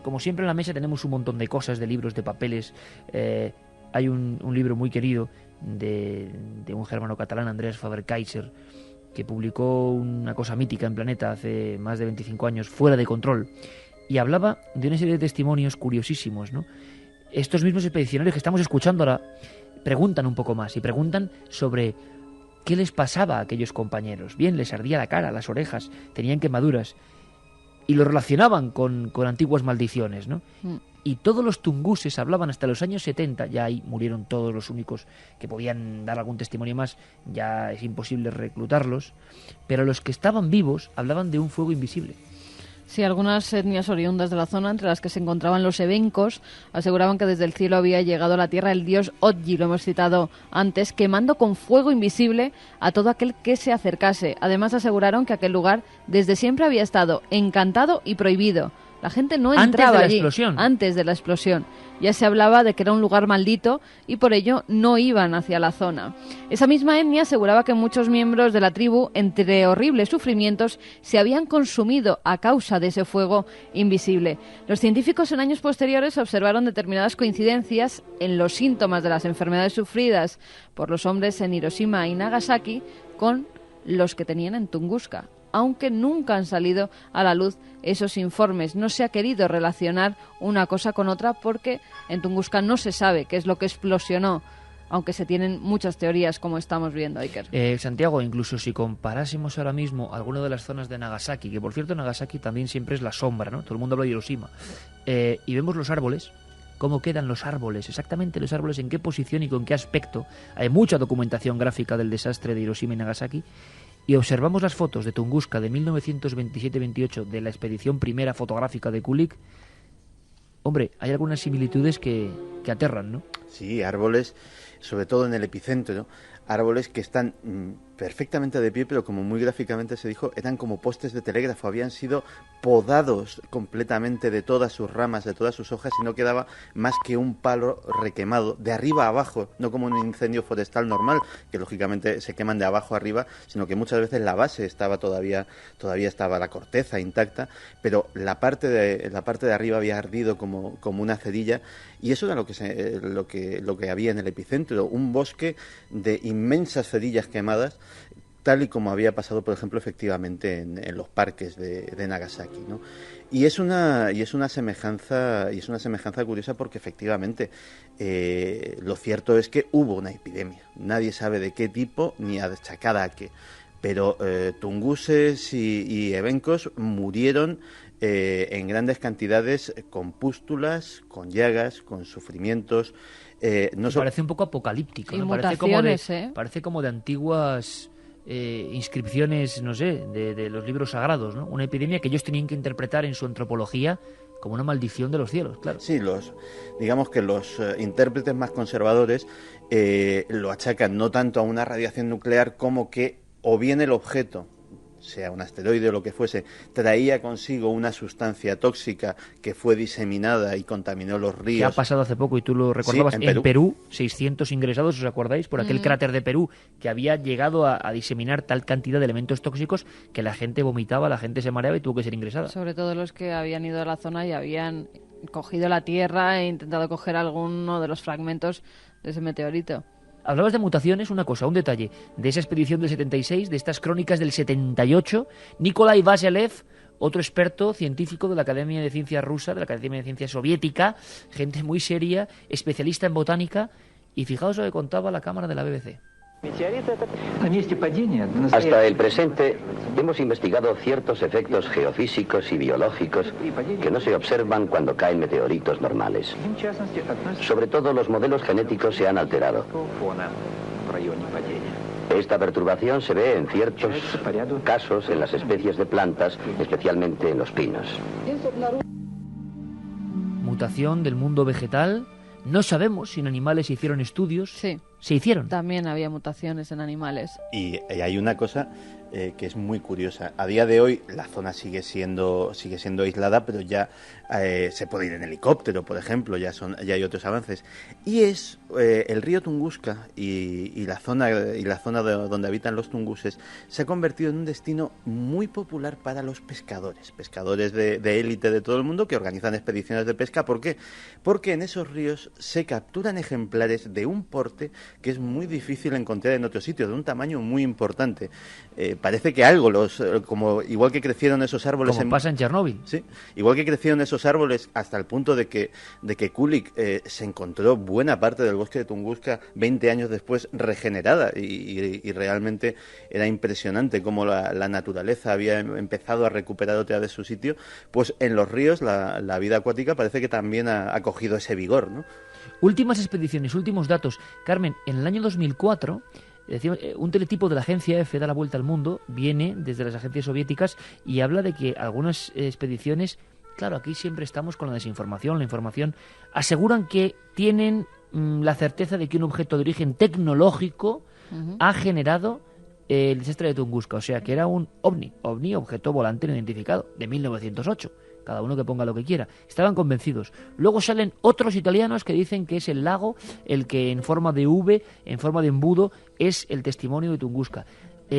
como siempre en la mesa tenemos un montón de cosas, de libros, de papeles. Hay un libro muy querido de un germano catalán, Andreas Faber-Kaiser, que publicó una cosa mítica en Planeta hace más de 25 años, Fuera de control, y hablaba de una serie de testimonios curiosísimos, ¿no? Estos mismos expedicionarios que estamos escuchando ahora preguntan un poco más y preguntan sobre qué les pasaba a aquellos compañeros. Bien, les ardía la cara, las orejas, tenían quemaduras y lo relacionaban con antiguas maldiciones, ¿no? Y todos los tunguses hablaban hasta los años 70, ya ahí murieron todos los únicos que podían dar algún testimonio más, ya es imposible reclutarlos, pero los que estaban vivos hablaban de un fuego invisible. Sí, algunas etnias oriundas de la zona, entre las que se encontraban los evencos, aseguraban que desde el cielo había llegado a la tierra el dios Odji, lo hemos citado antes, quemando con fuego invisible a todo aquel que se acercase. Además aseguraron que aquel lugar desde siempre había estado encantado y prohibido. La gente no entraba allí antes de la explosión. Ya se hablaba de que era un lugar maldito y por ello no iban hacia la zona. Esa misma etnia aseguraba que muchos miembros de la tribu, entre horribles sufrimientos, se habían consumido a causa de ese fuego invisible. Los científicos en años posteriores observaron determinadas coincidencias en los síntomas de las enfermedades sufridas por los hombres en Hiroshima y Nagasaki con los que tenían en Tunguska. Aunque nunca han salido a la luz esos informes. No se ha querido relacionar una cosa con otra porque en Tunguska no se sabe qué es lo que explosionó aunque se tienen muchas teorías, como estamos viendo, Iker. Santiago, incluso si comparásemos ahora mismo alguna de las zonas de Nagasaki, que por cierto Nagasaki también siempre es la sombra, ¿no? Todo el mundo habla de Hiroshima, y vemos los árboles, cómo quedan los árboles, exactamente los árboles, en qué posición y con qué aspecto. Hay mucha documentación gráfica del desastre de Hiroshima y Nagasaki, y observamos las fotos de Tunguska de 1927-28 de la expedición primera fotográfica de Kulik. Hombre, hay algunas similitudes que aterran, ¿no? Sí, árboles, sobre todo en el epicentro, árboles que están perfectamente de pie, pero como muy gráficamente se dijo, eran como postes de telégrafo, habían sido podados completamente de todas sus ramas, de todas sus hojas, y no quedaba más que un palo requemado, de arriba a abajo, no como un incendio forestal normal, que lógicamente se queman de abajo a arriba, sino que muchas veces la base estaba todavía estaba la corteza intacta, pero la parte de arriba había ardido como una cerilla, y eso era lo que había en el epicentro, un bosque de inmensas cerillas quemadas, tal y como había pasado, por ejemplo, efectivamente en los parques de Nagasaki, ¿no? Y es una semejanza curiosa porque efectivamente lo cierto es que hubo una epidemia. Nadie sabe de qué tipo ni achacada a qué, pero tunguses y evencos murieron en grandes cantidades con pústulas, con llagas, con sufrimientos. Parece un poco apocalíptico, ¿no? Parece como de antiguas inscripciones, no sé, de los libros sagrados, ¿no? Una epidemia que ellos tenían que interpretar en su antropología como una maldición de los cielos, claro. Sí, digamos que los intérpretes más conservadores lo achacan no tanto a una radiación nuclear como que o bien el objeto, sea un asteroide o lo que fuese, traía consigo una sustancia tóxica que fue diseminada y contaminó los ríos. Que ha pasado hace poco, y tú lo recordabas, sí, en Perú, 600 ingresados, ¿os acordáis? Por aquel cráter de Perú, que había llegado a diseminar tal cantidad de elementos tóxicos que la gente vomitaba, la gente se mareaba y tuvo que ser ingresada. Sobre todo los que habían ido a la zona y habían cogido la Tierra e intentado coger alguno de los fragmentos de ese meteorito. Hablabas de mutaciones, una cosa, un detalle, de esa expedición del 76, de estas crónicas del 78, Nikolai Vaselev, otro experto científico de la Academia de Ciencias rusa, de la Academia de Ciencias soviética, gente muy seria, especialista en botánica, y fijaos lo que contaba la cámara de la BBC. Hasta el presente hemos investigado ciertos efectos geofísicos y biológicos que no se observan cuando caen meteoritos normales. Sobre todo los modelos genéticos se han alterado. Esta perturbación se ve en ciertos casos en las especies de plantas, especialmente en los pinos. Mutación del mundo vegetal. No sabemos si en animales se hicieron estudios. Sí. Se hicieron. También había mutaciones en animales. Y hay una cosa que es muy curiosa. A día de hoy la zona sigue siendo aislada, pero ya se puede ir en helicóptero, por ejemplo, ya hay otros avances. Y es el río Tunguska y la zona donde habitan los tunguses se ha convertido en un destino muy popular para los pescadores de élite de todo el mundo que organizan expediciones de pesca. ¿Por qué? Porque en esos ríos se capturan ejemplares de un porte que es muy difícil encontrar en otros sitios, de un tamaño muy importante. Parece que algo, igual que crecieron esos árboles... Como pasa en Chernóbil. Sí, igual que crecieron esos árboles hasta el punto de que Kulik se encontró buena parte del bosque de Tunguska 20 años después regenerada y realmente era impresionante cómo la naturaleza había empezado a recuperar otra vez su sitio. Pues en los ríos la vida acuática parece que también ha cogido ese vigor, ¿no? Últimas expediciones, últimos datos. Carmen, en el año 2004, un teletipo de la agencia EFE da la vuelta al mundo, viene desde las agencias soviéticas y habla de que algunas expediciones, claro, aquí siempre estamos con la desinformación, la información, aseguran que tienen la certeza de que un objeto de origen tecnológico ha generado el desastre de Tunguska, o sea que era un ovni, objeto volante no identificado, de 1908. Cada uno que ponga lo que quiera. Estaban convencidos. Luego salen otros italianos que dicen que es el lago el que en forma de V, en forma de embudo, es el testimonio de Tunguska.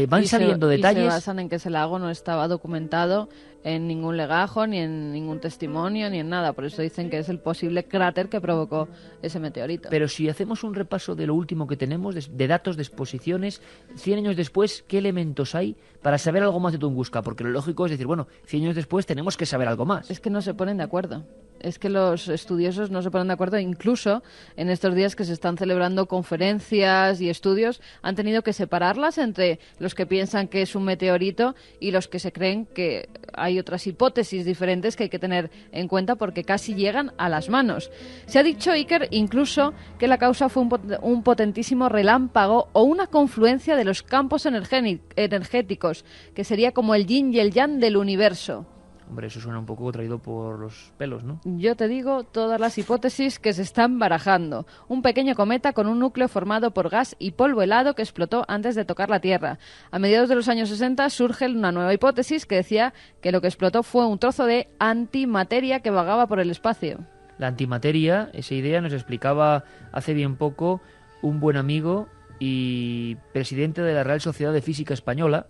Van saliendo detalles. Y se basan en que ese lago no estaba documentado en ningún legajo, ni en ningún testimonio, ni en nada. Por eso dicen que es el posible cráter que provocó ese meteorito. Pero si hacemos un repaso de lo último que tenemos, de datos, de exposiciones, 100 años después, ¿qué elementos hay para saber algo más de Tunguska? Porque lo lógico es decir, bueno, 100 años después tenemos que saber algo más. Es que no se ponen de acuerdo. Es que los estudiosos no se ponen de acuerdo. Incluso en estos días que se están celebrando conferencias y estudios, han tenido que separarlas entre los que piensan que es un meteorito y los que se creen que hay otras hipótesis diferentes que hay que tener en cuenta, porque casi llegan a las manos. Se ha dicho, Iker, incluso que la causa fue un potentísimo relámpago o una confluencia de los campos energéticos, que sería como el yin y el yang del universo. Hombre, eso suena un poco traído por los pelos, ¿no? Yo te digo todas las hipótesis que se están barajando. Un pequeño cometa con un núcleo formado por gas y polvo helado que explotó antes de tocar la Tierra. A mediados de los años 60 surge una nueva hipótesis que decía que lo que explotó fue un trozo de antimateria que vagaba por el espacio. La antimateria, esa idea nos explicaba hace bien poco un buen amigo y presidente de la Real Sociedad de Física Española,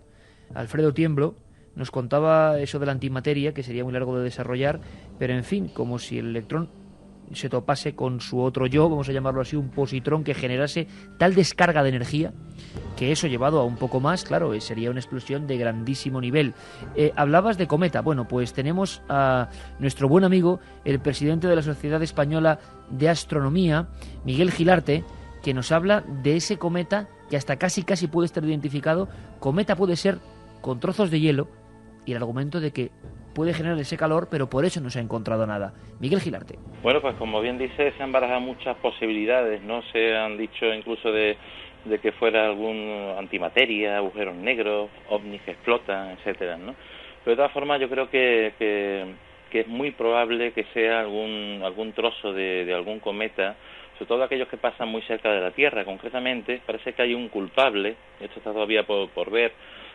Alfredo Tiemblo. Nos contaba eso de la antimateria, que sería muy largo de desarrollar, pero en fin, como si el electrón se topase con su otro yo, vamos a llamarlo así, un positrón que generase tal descarga de energía, que eso llevado a un poco más, claro, sería una explosión de grandísimo nivel. Hablabas de cometa. Bueno, pues tenemos a nuestro buen amigo, el presidente de la Sociedad Española de Astronomía, Miguel Gilarte, que nos habla de ese cometa que hasta casi puede estar identificado. Cometa puede ser con trozos de hielo, y el argumento de que puede generar ese calor, pero por eso no se ha encontrado nada. Miguel Gilarte. Bueno, pues como bien dice, se han barajado muchas posibilidades, ¿no? Se han dicho incluso de que fuera algún antimateria, agujeros negros, ovnis que explotan, etcétera, ¿no? Pero de todas formas yo creo que es muy probable que sea algún trozo de algún cometa, sobre todo aquellos que pasan muy cerca de la Tierra. Concretamente, parece que hay un culpable, esto está todavía por ver,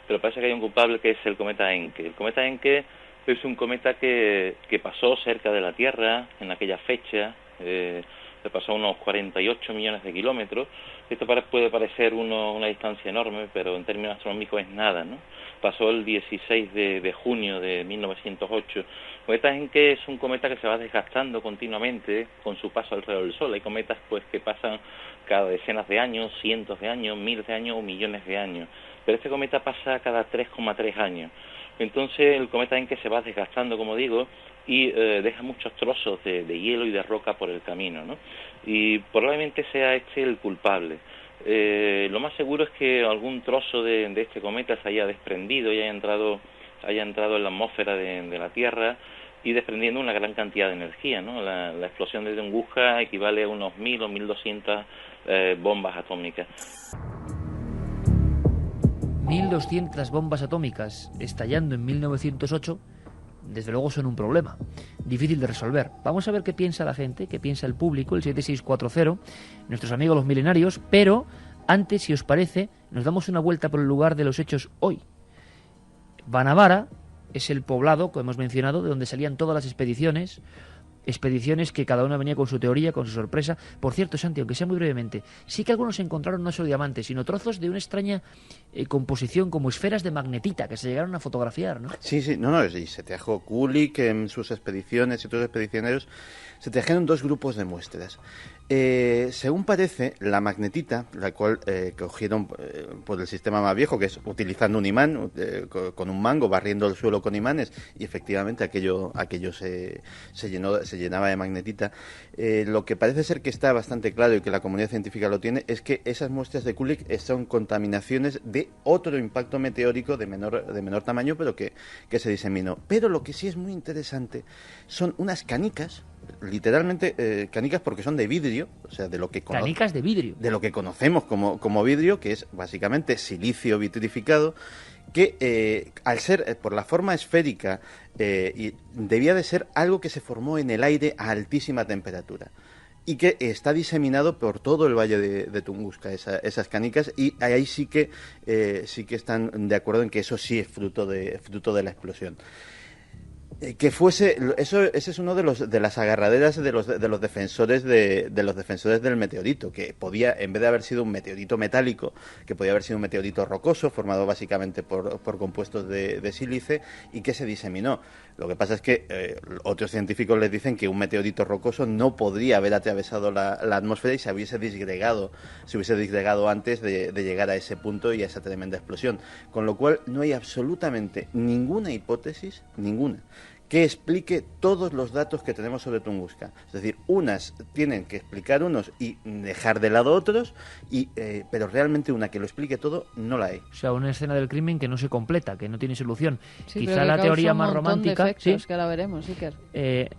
pero parece que hay un culpable, que es el cometa Encke. El cometa Encke es un cometa que pasó cerca de la Tierra en aquella fecha, se pasó unos 48 millones de kilómetros. Esto puede parecer una distancia enorme, pero en términos astronómicos es nada, ¿no? Pasó el 16 de junio de 1908. El cometa Encke es un cometa que se va desgastando continuamente con su paso alrededor del Sol. Hay cometas pues que pasan cada decenas de años, cientos de años, miles de años o millones de años. Pero este cometa pasa cada 3,3 años. Entonces el cometa Encke se va desgastando, como digo, y deja muchos trozos de hielo y de roca por el camino, ¿no? Y probablemente sea este el culpable. Lo más seguro es que algún trozo de este cometa se haya desprendido y haya entrado en la atmósfera de la Tierra, y desprendiendo una gran cantidad de energía, ¿no? La explosión de Tunguska equivale a unos 1.000 o 1.200 bombas atómicas. 1.200 bombas atómicas estallando en 1908, desde luego son un problema difícil de resolver. Vamos a ver qué piensa la gente, qué piensa el público, el 7640, nuestros amigos los milenarios, pero antes, si os parece, nos damos una vuelta por el lugar de los hechos hoy. Banavara es el poblado que hemos mencionado, de donde salían todas las expediciones que cada una venía con su teoría, con su sorpresa. Por cierto, Santi, aunque sea muy brevemente, sí que algunos encontraron no solo diamantes, sino trozos de una extraña composición, como esferas de magnetita, que se llegaron a fotografiar, ¿no? Sí, y se trajo Kulik en sus expediciones y otros expedicioneros, se trajeron 2 grupos de muestras. Según parece, la magnetita, la cual cogieron por el sistema más viejo, que es utilizando un imán, con un mango, barriendo el suelo con imanes, y efectivamente aquello se llenaba de magnetita. Lo que parece ser que está bastante claro, y que la comunidad científica lo tiene, es que esas muestras de Kulik son contaminaciones de otro impacto meteórico de menor tamaño, pero que se diseminó. Pero lo que sí es muy interesante son unas canicas, literalmente canicas, porque son de vidrio, o sea, de lo que canicas de vidrio, de lo que conocemos como vidrio, que es básicamente silicio vitrificado, que al ser por la forma esférica y debía de ser algo que se formó en el aire a altísima temperatura, y que está diseminado por todo el valle de Tunguska, esas canicas, y ahí sí que están de acuerdo en que eso sí es fruto de la explosión. Que fuese eso, ese es uno de las agarraderas de los defensores de los defensores del meteorito, que podía, en vez de haber sido un meteorito metálico, que podía haber sido un meteorito rocoso formado básicamente por compuestos de sílice y que se diseminó. Lo que pasa es que otros científicos les dicen que un meteorito rocoso no podría haber atravesado la atmósfera y se hubiese disgregado antes de llegar a ese punto y a esa tremenda explosión, con lo cual no hay absolutamente ninguna hipótesis, ninguna, que explique todos los datos que tenemos sobre Tunguska. Es decir, unas tienen que explicar unos y dejar de lado otros, pero realmente una que lo explique todo no la hay. O sea, una escena del crimen que no se completa, que no tiene solución. Sí, Quizá la teoría más romántica... ¿sí? Que ahora veremos, Iker.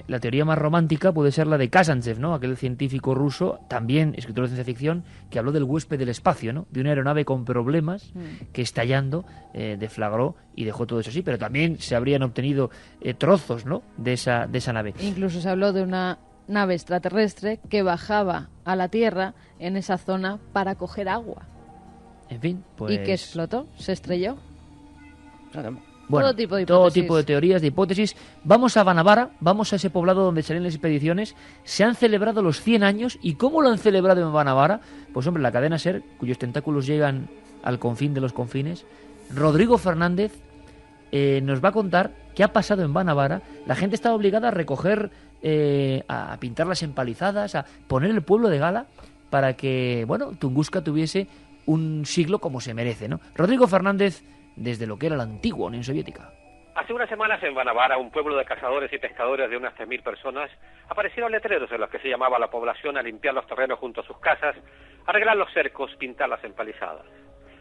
La teoría más romántica puede ser la de Kazantsev, ¿no? Aquel científico ruso, también escritor de ciencia ficción, que habló del huésped del espacio, ¿no? De una aeronave con problemas que estallando deflagró y dejó todo eso así, pero también se habrían obtenido trozos, ¿no? de esa nave. Incluso se habló de una nave extraterrestre que bajaba a la Tierra en esa zona para coger agua. En fin, pues... ¿Y que explotó? ¿Se estrelló? Caramba. Bueno, todo tipo de teorías, de hipótesis. Vamos a Banavara, vamos a ese poblado donde salen las expediciones. Se han celebrado los 100 años. ¿Y cómo lo han celebrado en Banavara? Pues hombre, la cadena SER, cuyos tentáculos llegan al confín de los confines. Rodrigo Fernández nos va a contar qué ha pasado en Banavara. La gente estaba obligada a recoger, a pintar las empalizadas, a poner el pueblo de gala para que, bueno, Tunguska tuviese un siglo como se merece, ¿no? Rodrigo Fernández, desde lo que era la antigua Unión Soviética. Hace unas semanas en Banavara, un pueblo de cazadores y pescadores de unas 3.000 personas, aparecieron letreros en los que se llamaba a la población a limpiar los terrenos junto a sus casas, arreglar los cercos, pintar las empalizadas.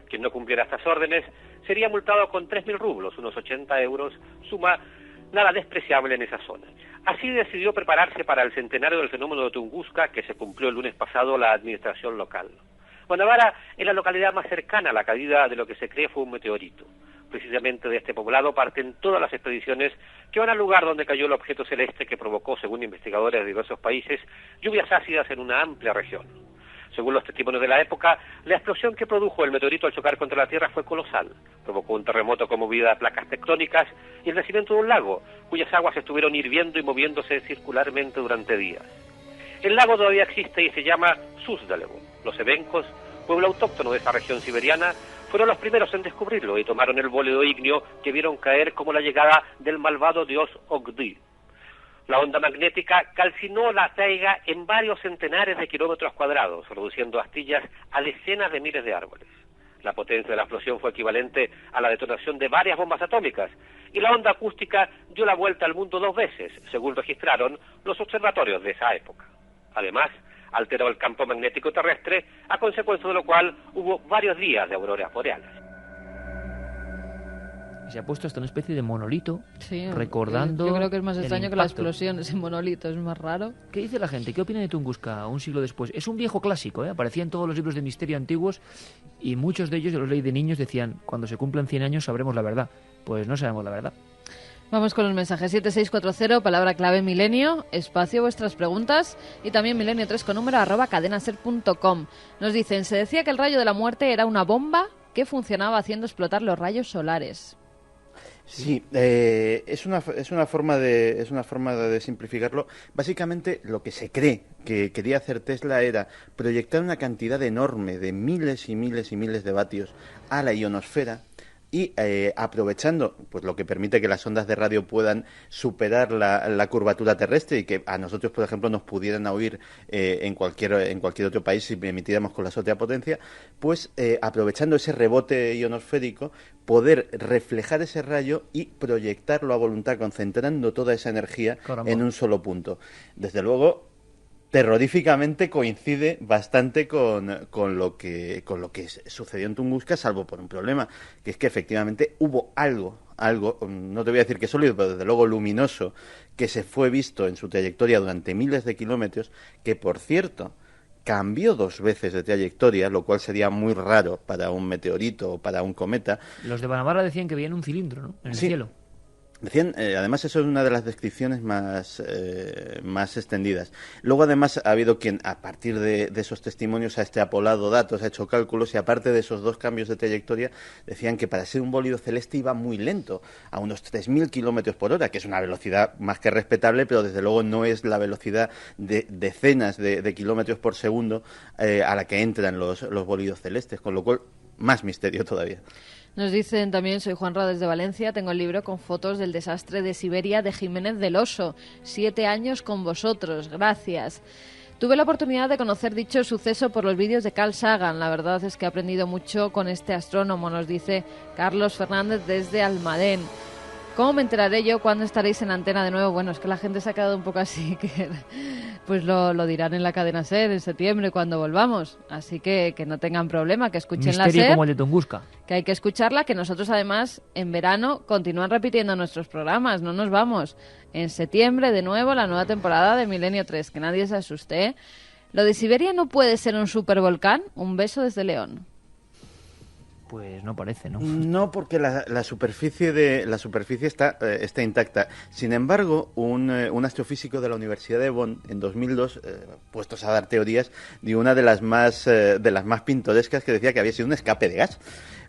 Quien no cumpliera estas órdenes sería multado con 3.000 rublos, unos 80 euros, suma nada despreciable en esa zona. Así decidió prepararse para el centenario del fenómeno de Tunguska, que se cumplió el lunes pasado la administración local. Banavara es la localidad más cercana a la caída de lo que se cree fue un meteorito. Precisamente de este poblado parten todas las expediciones que van al lugar donde cayó el objeto celeste que provocó, según investigadores de diversos países, lluvias ácidas en una amplia región. Según los testimonios de la época, la explosión que produjo el meteorito al chocar contra la Tierra fue colosal. Provocó un terremoto con movida de placas tectónicas y el nacimiento de un lago, cuyas aguas estuvieron hirviendo y moviéndose circularmente durante días. El lago todavía existe y se llama Suzdalevo. Los evencos, pueblo autóctono de esa región siberiana, fueron los primeros en descubrirlo y tomaron el bólido ígneo que vieron caer como la llegada del malvado dios Ogdi. La onda magnética calcinó la taiga en varios centenares de kilómetros cuadrados, reduciendo astillas a decenas de miles de árboles. La potencia de la explosión fue equivalente a la detonación de varias bombas atómicas, y la onda acústica dio la vuelta al mundo 2 veces, según registraron los observatorios de esa época. Además, alteró el campo magnético terrestre, a consecuencia de lo cual hubo varios días de auroras boreales. Se ha puesto hasta una especie de monolito, sí, recordando. Yo creo que es más extraño impacto. que la explosión, ese monolito, es más raro. ¿Qué dice la gente? ¿Qué opina de Tunguska un siglo después? Es un viejo clásico, ¿eh? Aparecía en todos los libros de misterio antiguos y muchos de ellos, yo los leí de niños, decían: cuando se cumplan 100 años sabremos la verdad. Pues no sabemos la verdad. Vamos con los mensajes. 7640, palabra clave milenio, espacio, vuestras preguntas, y también milenio3 con número @cadenaser.com. Nos dicen: se decía que el rayo de la muerte era una bomba que funcionaba haciendo explotar los rayos solares. Sí, es una forma de simplificarlo. Básicamente lo que se cree que quería hacer Tesla era proyectar una cantidad enorme de miles y miles y miles de vatios a la ionosfera y aprovechando pues lo que permite que las ondas de radio puedan superar la curvatura terrestre y que a nosotros, por ejemplo, nos pudieran oír en cualquier otro país si emitiéramos con la sótica potencia, pues aprovechando ese rebote ionosférico, poder reflejar ese rayo y proyectarlo a voluntad, concentrando toda esa energía en un solo punto. Desde luego, terroríficamente coincide bastante con lo que sucedió en Tunguska, salvo por un problema, que es que efectivamente hubo algo, no te voy a decir que sólido, pero desde luego luminoso, que se fue visto en su trayectoria durante miles de kilómetros, que por cierto cambió 2 veces de trayectoria, lo cual sería muy raro para un meteorito o para un cometa. Los de Banavara decían que veían un cilindro, ¿no?, en el cielo. Decían, además eso es una de las descripciones más extendidas. Luego además ha habido quien a partir de esos testimonios ha extrapolado datos, ha hecho cálculos y aparte de esos 2 cambios de trayectoria decían que para ser un bólido celeste iba muy lento, a unos 3.000 kilómetros por hora, que es una velocidad más que respetable, pero desde luego no es la velocidad de decenas de kilómetros por segundo a la que entran los bólidos celestes, con lo cual más misterio todavía. Nos dicen también, soy Juanra desde Valencia, tengo el libro con fotos del desastre de Siberia de Jiménez del Oso. 7 años con vosotros, gracias. Tuve la oportunidad de conocer dicho suceso por los vídeos de Carl Sagan. La verdad es que he aprendido mucho con este astrónomo, nos dice Carlos Fernández desde Almadén. ¿Cómo me enteraré yo cuándo estaréis en antena de nuevo? Bueno, es que la gente se ha quedado un poco así, que pues lo dirán en la cadena SER en septiembre cuando volvamos. Así que no tengan problema, que escuchen la Misterio SER. como el de Tunguska. Que hay que escucharla, que nosotros además en verano continúan repitiendo nuestros programas, no nos vamos. En septiembre de nuevo la nueva temporada de Milenio 3, que nadie se asuste, ¿eh? Lo de Siberia no puede ser un supervolcán. Un beso desde León. Pues no parece, ¿no? No, porque la superficie está intacta. Sin embargo, un astrofísico de la Universidad de Bonn en 2002, puestos a dar teorías, dio una de las más pintorescas, que decía que había sido un escape de gas.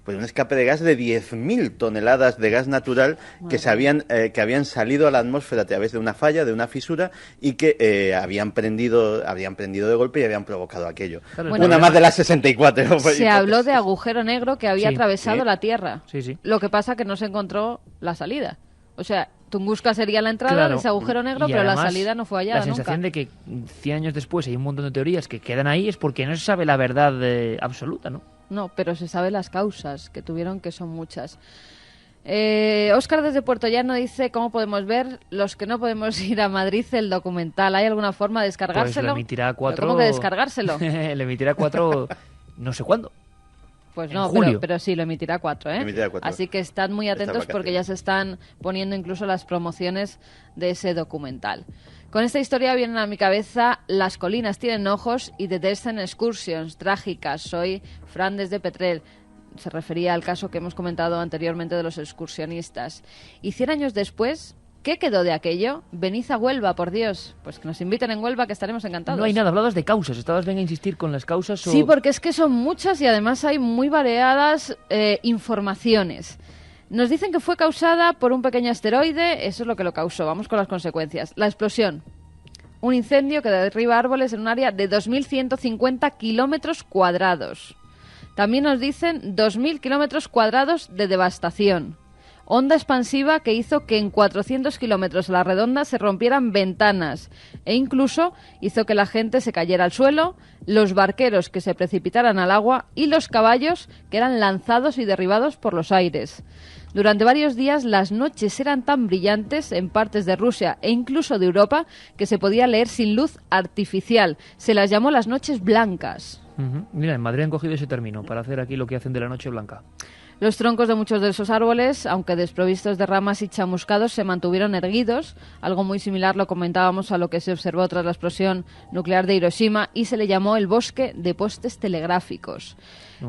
Pues un escape de gas de 10.000 toneladas de gas natural que habían salido a la atmósfera a través de una falla, de una fisura, y que habían prendido de golpe y habían provocado aquello. Claro, una más de las 64. Se habló de agujero negro que había atravesado la Tierra. Sí. Lo que pasa que no se encontró la salida. O sea, Tunguska sería la entrada de ese agujero negro, pero además, la salida no fue hallada la sensación nunca. de que 100 años después hay un montón de teorías que quedan ahí es porque no se sabe la verdad absoluta, ¿no? No, pero se sabe las causas que tuvieron, que son muchas. Óscar desde Puerto Llano dice, ¿cómo podemos ver los que no podemos ir a Madrid el documental? ¿Hay alguna forma de descargárselo? Pues lo emitirá 4... ¿Cómo que descargárselo? Lo emitirá 4 no sé cuándo. Pues no, pero sí, lo emitirá 4, ¿eh? Emitirá 4. Así que estad muy atentos porque ya se están poniendo incluso las promociones de ese documental. Con esta historia vienen a mi cabeza Las colinas tienen ojos y The Descent Excursions, trágicas. Soy Fran desde Petrel. Se refería al caso que hemos comentado anteriormente de los excursionistas. Y 100 años después, ¿qué quedó de aquello? Venid a Huelva, por Dios. Pues que nos inviten en Huelva, que estaremos encantados. No hay nada, hablabas de causas. ¿Estabas bien a insistir con las causas? Sí, porque es que son muchas y además hay muy variadas informaciones. Nos dicen que fue causada por un pequeño asteroide, eso es lo que lo causó. Vamos con las consecuencias. La explosión. Un incendio que derriba árboles en un área de 2.150 kilómetros cuadrados. También nos dicen 2.000 kilómetros cuadrados de devastación. Onda expansiva que hizo que en 400 kilómetros a la redonda se rompieran ventanas e incluso hizo que la gente se cayera al suelo, los barqueros que se precipitaran al agua y los caballos que eran lanzados y derribados por los aires. Durante varios días las noches eran tan brillantes en partes de Rusia e incluso de Europa que se podía leer sin luz artificial. Se las llamó las noches blancas. Mira, en Madrid han cogido ese término para hacer aquí lo que hacen de la noche blanca. Los troncos de muchos de esos árboles, aunque desprovistos de ramas y chamuscados, se mantuvieron erguidos. Algo muy similar lo comentábamos a lo que se observó tras la explosión nuclear de Hiroshima y se le llamó el bosque de postes telegráficos.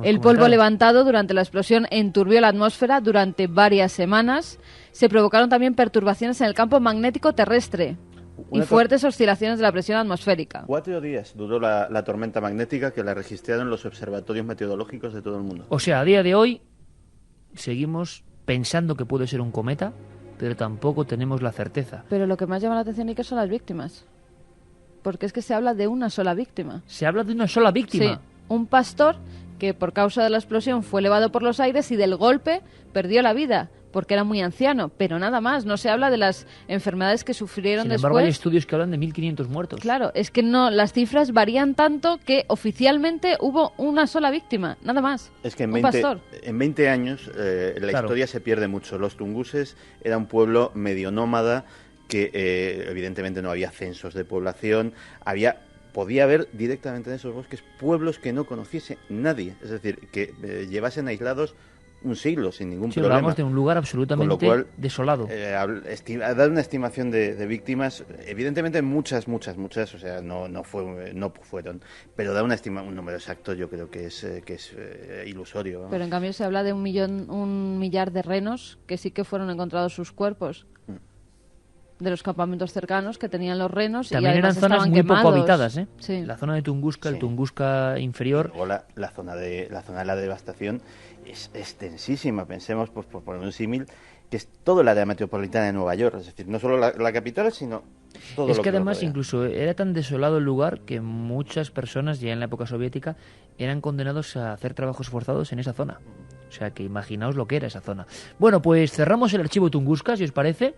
El polvo levantado durante la explosión enturbió la atmósfera durante varias semanas. Se provocaron también perturbaciones en el campo magnético terrestre y fuertes oscilaciones de la presión atmosférica. 4 días duró la tormenta magnética que la registraron los observatorios meteorológicos de todo el mundo. O sea, a día de hoy seguimos pensando que puede ser un cometa, pero tampoco tenemos la certeza. Pero lo que más llama la atención es que son las víctimas. Porque es que se habla de una sola víctima. ¿Se habla de una sola víctima? Sí, un pastor que por causa de la explosión fue elevado por los aires y del golpe perdió la vida, porque era muy anciano, pero nada más. No se habla de las enfermedades que sufrieron después. Sin embargo, hay estudios que hablan de 1.500 muertos. Claro, es que no, las cifras varían tanto que oficialmente hubo una sola víctima, nada más. Es que en un pastor. 20 años la historia se pierde mucho. Los tunguses era un pueblo medio nómada que evidentemente no había censos de población, podía haber directamente en esos bosques pueblos que no conociese nadie, es decir, que llevasen aislados un siglo sin ningún Sí, problema. hablamos de un lugar absolutamente Con lo cual, desolado. Dar una estimación de víctimas, evidentemente muchas, o sea, no fueron, pero dar un número exacto yo creo que es ilusorio, ¿no? Pero en cambio se habla de un millar de renos que sí que fueron encontrados sus cuerpos de los campamentos cercanos que tenían los renos. También y eran además zonas estaban muy quemados. poco habitadas, ¿eh? Sí. La zona de Tunguska, Sí. el Tunguska inferior. Y luego la zona de la devastación es extensísima. Pensemos, pues, por poner un símil, que es todo el área metropolitana de Nueva York, es decir, no solo la capital, sino todo Es lo que lo además rodea. incluso era tan desolado el lugar que muchas personas ya en la época soviética eran condenados a hacer trabajos forzados en esa zona. O sea que imaginaos lo que era esa zona. Bueno, pues cerramos el archivo Tunguska, si os parece,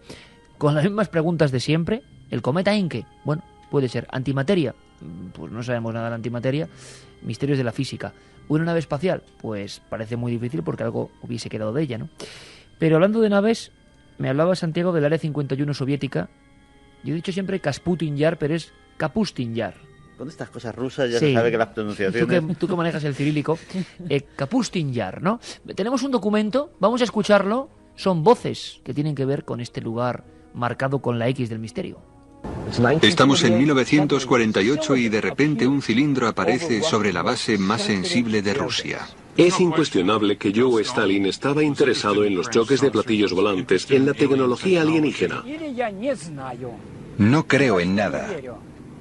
con las mismas preguntas de siempre. ¿El cometa Encke? Bueno, puede ser. ¿Antimateria? Pues no sabemos nada de la antimateria. Misterios de la física. ¿Una nave espacial? Pues parece muy difícil porque algo hubiese quedado de ella, ¿no? Pero hablando de naves, me hablaba Santiago del Área 51 soviética. Yo he dicho siempre Kasputin Yar, pero es Kapustin Yar. Con estas cosas rusas ya Sí. se sabe que las pronunciaciones... Tú que manejas el cirílico. Kapustin Yar, ¿no? Tenemos un documento, vamos a escucharlo. Son voces que tienen que ver con este lugar marcado con la X del misterio. Estamos en 1948 y de repente un cilindro aparece sobre la base más sensible de Rusia. Es incuestionable que Joe Stalin estaba interesado en los choques de platillos volantes, en la tecnología alienígena. No creo en nada.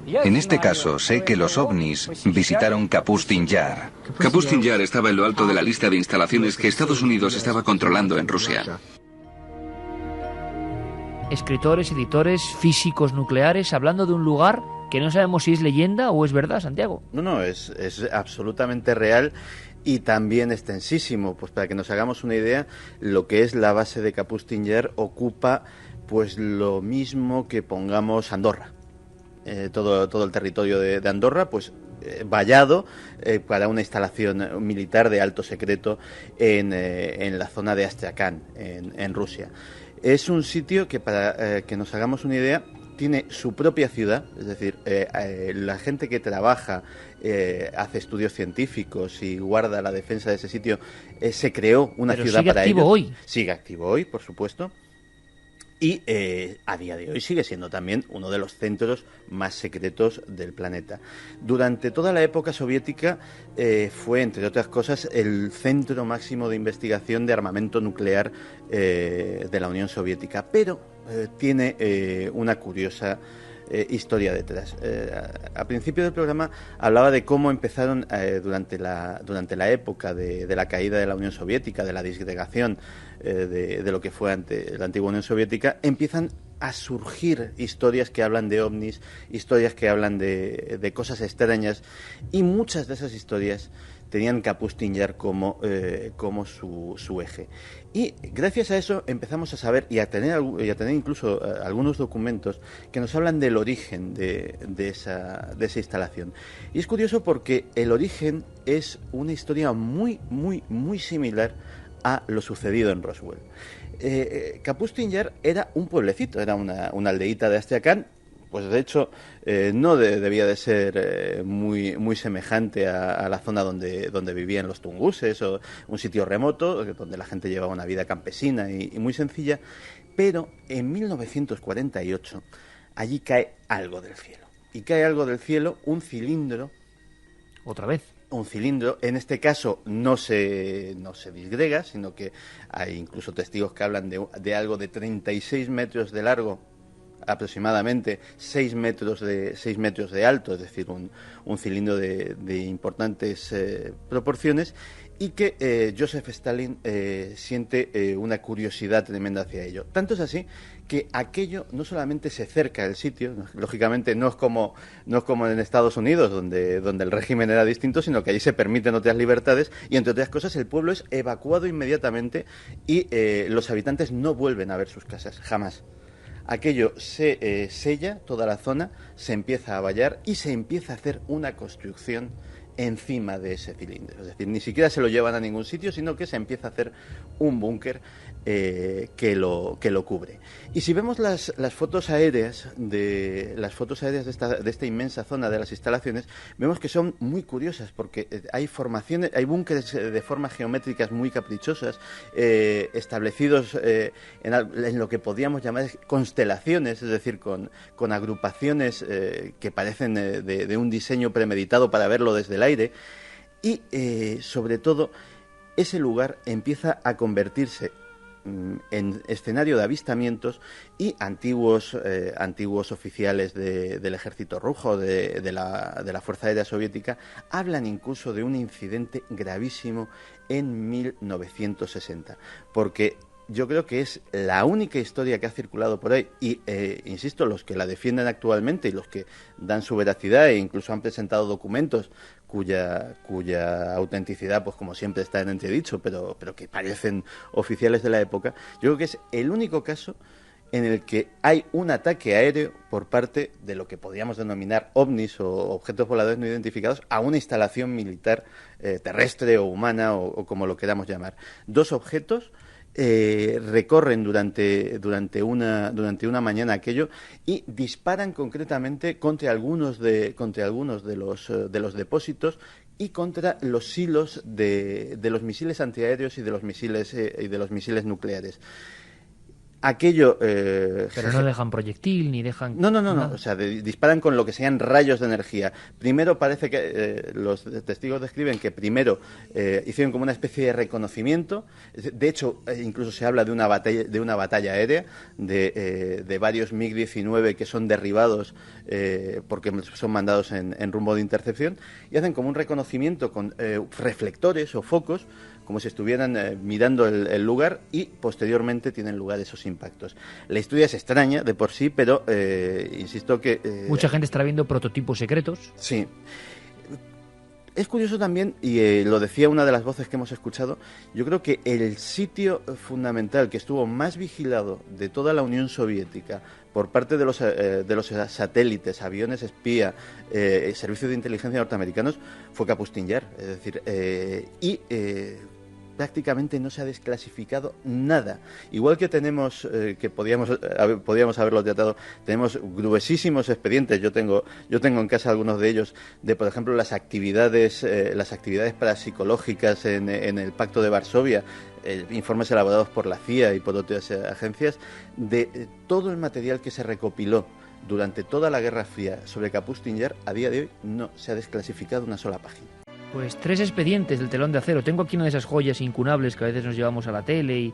En este caso, sé que los ovnis visitaron Kapustin Yar. Kapustin Yar estaba en lo alto de la lista de instalaciones que Estados Unidos estaba controlando en Rusia. Escritores, editores, físicos nucleares, hablando de un lugar que no sabemos si es leyenda o es verdad, Santiago. No, es absolutamente real y también extensísimo. Pues para que nos hagamos una idea, lo que es la base de Kapustin Yar ocupa pues lo mismo que pongamos Andorra. Todo el territorio de Andorra, pues vallado para una instalación militar de alto secreto en la zona de Astrakhan, en Rusia. Es un sitio que, para que nos hagamos una idea, tiene su propia ciudad, es decir, la gente que trabaja, hace estudios científicos y guarda la defensa de ese sitio, se creó una Pero ciudad sigue para activo ellos. hoy. Sigue activo hoy, por supuesto. Y a día de hoy sigue siendo también uno de los centros más secretos del planeta. Durante toda la época soviética fue, entre otras cosas, el centro máximo de investigación de armamento nuclear de la Unión Soviética. Pero tiene una curiosa historia detrás. Al principio del programa hablaba de cómo empezaron durante la época de la caída de la Unión Soviética, de la disgregación de lo que fue la antigua Unión Soviética, empiezan a surgir historias que hablan de ovnis, historias que hablan de cosas extrañas, y muchas de esas historias tenían Kapustin Yar como su eje. Y gracias a eso empezamos a saber y a tener incluso algunos documentos que nos hablan del origen de esa instalación. Y es curioso porque el origen es una historia muy, muy, muy similar a lo sucedido en Roswell. Kapustin Yar era un pueblecito, era una aldeíta de Astrakhan. Pues de hecho no debía de ser muy semejante a la zona donde vivían los tunguses, o un sitio remoto donde la gente llevaba una vida campesina y muy sencilla, pero en 1948 allí cae algo del cielo. Y cae algo del cielo, un cilindro. Otra vez. Un cilindro, en este caso no se disgrega, sino que hay incluso testigos que hablan de algo de 36 metros de largo, aproximadamente 6 metros de alto, es decir, un cilindro de importantes proporciones, y que Joseph Stalin siente una curiosidad tremenda hacia ello. Tanto es así que aquello no solamente se cerca del sitio, lógicamente no es como en Estados Unidos, donde el régimen era distinto, sino que allí se permiten otras libertades, y entre otras cosas el pueblo es evacuado inmediatamente y los habitantes no vuelven a ver sus casas, jamás. Aquello se sella, toda la zona, se empieza a vallar y se empieza a hacer una construcción encima de ese cilindro. Es decir, ni siquiera se lo llevan a ningún sitio, sino que se empieza a hacer un búnker que lo cubre. Y si vemos las fotos aéreas de esta inmensa zona de las instalaciones, vemos que son muy curiosas porque hay formaciones, hay búnkeres de formas geométricas muy caprichosas, establecidos en lo que podríamos llamar constelaciones, es decir, con agrupaciones que parecen de un diseño premeditado para verlo desde el aire. Y sobre todo, ese lugar empieza a convertirse en escenario de avistamientos, y antiguos oficiales del Ejército Rojo, de la Fuerza Aérea Soviética, hablan incluso de un incidente gravísimo en 1960, porque yo creo que es la única historia que ha circulado por ahí, y insisto, los que la defienden actualmente y los que dan su veracidad e incluso han presentado documentos cuya autenticidad, pues como siempre, está en entredicho, pero que parecen oficiales de la época. Yo creo que es el único caso en el que hay un ataque aéreo por parte de lo que podríamos denominar ovnis o objetos voladores no identificados a una instalación militar terrestre o humana o como lo queramos llamar. Dos objetos recorren durante una mañana aquello y disparan concretamente contra algunos de los depósitos y contra los silos de los misiles antiaéreos y de los misiles nucleares. Aquello... Pero no dejan proyectil, ni dejan... No. O sea, disparan con lo que sean rayos de energía. Primero parece que los testigos describen que primero hicieron como una especie de reconocimiento. De hecho, incluso se habla de una batalla aérea, de varios MiG-19 que son derribados porque son mandados en rumbo de intercepción, y hacen como un reconocimiento con reflectores o focos, como si estuvieran mirando el lugar, y posteriormente tienen lugar esos impactos. La historia es extraña de por sí, pero insisto que... mucha gente estará viendo prototipos secretos. Sí. Es curioso también, y lo decía una de las voces que hemos escuchado, yo creo que el sitio fundamental que estuvo más vigilado de toda la Unión Soviética por parte de los satélites, aviones espía, servicios de inteligencia norteamericanos, fue Kapustin Yar. Es decir, prácticamente no se ha desclasificado nada. Igual que tenemos, que podíamos haberlo tratado, tenemos gruesísimos expedientes. Yo tengo en casa algunos de ellos, de por ejemplo las actividades parapsicológicas en el Pacto de Varsovia, informes elaborados por la CIA y por otras agencias, de todo el material que se recopiló durante toda la Guerra Fría sobre Kapustin Yar. A día de hoy no se ha desclasificado una sola página. Pues 3 expedientes del telón de acero. Tengo aquí una de esas joyas incunables que a veces nos llevamos a la tele y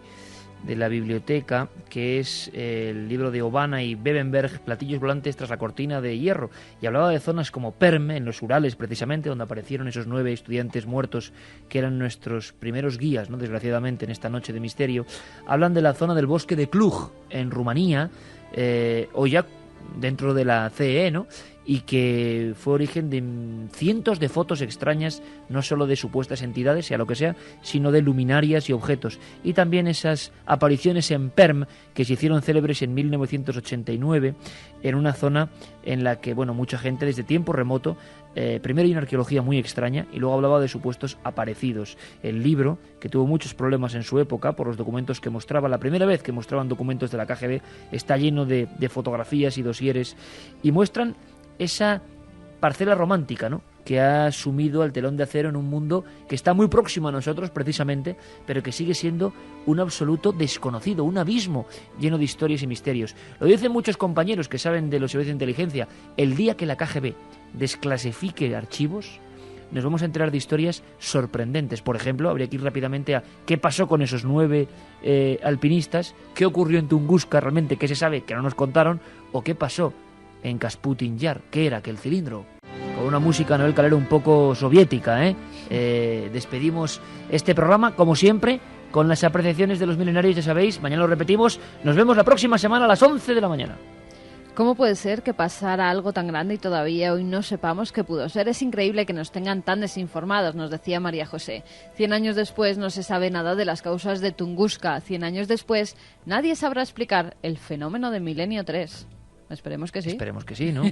de la biblioteca, que es el libro de Obana y Bebenberg, Platillos volantes tras la cortina de hierro, y hablaba de zonas como Perm, en los Urales precisamente, donde aparecieron esos 9 estudiantes muertos que eran nuestros primeros guías, ¿no?, desgraciadamente, en esta noche de misterio. Hablan de la zona del bosque de Cluj, en Rumanía, o ya dentro de la CE, ¿no?, y que fue origen de cientos de fotos extrañas, no solo de supuestas entidades, sea lo que sea, sino de luminarias y objetos. Y también esas apariciones en Perm, que se hicieron célebres en 1989, en una zona en la que, bueno, mucha gente desde tiempo remoto, primero hay una arqueología muy extraña, y luego hablaba de supuestos aparecidos. El libro, que tuvo muchos problemas en su época por los documentos que mostraba, la primera vez que mostraban documentos de la KGB, está lleno de fotografías y dosieres, y muestran esa parcela romántica, ¿no?, que ha sumido al telón de acero en un mundo que está muy próximo a nosotros precisamente, pero que sigue siendo un absoluto desconocido, un abismo lleno de historias y misterios. Lo dicen muchos compañeros que saben de los servicios de inteligencia. El día que la KGB desclasifique archivos, nos vamos a enterar de historias sorprendentes. Por ejemplo, habría que ir rápidamente a qué pasó con esos 9 alpinistas, qué ocurrió en Tunguska realmente, qué se sabe, que no nos contaron, o qué pasó en Kapustin Yar, ¿qué era aquel cilindro? Con una música, Noel Calero, un poco soviética, despedimos este programa, como siempre, con las apreciaciones de los milenarios, ya sabéis. Mañana lo repetimos. Nos vemos la próxima semana a las 11 de la mañana. ¿Cómo puede ser que pasara algo tan grande y todavía hoy no sepamos qué pudo ser? Es increíble que nos tengan tan desinformados, nos decía María José. 100 años después no se sabe nada de las causas de Tunguska. 100 años después nadie sabrá explicar el fenómeno de Milenio 3. Esperemos que sí. Esperemos que sí, ¿no?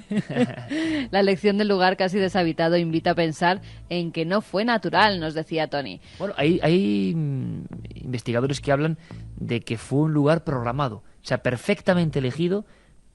La elección del lugar casi deshabitado invita a pensar en que no fue natural, nos decía Tony. Bueno, hay investigadores que hablan de que fue un lugar programado, o sea, perfectamente elegido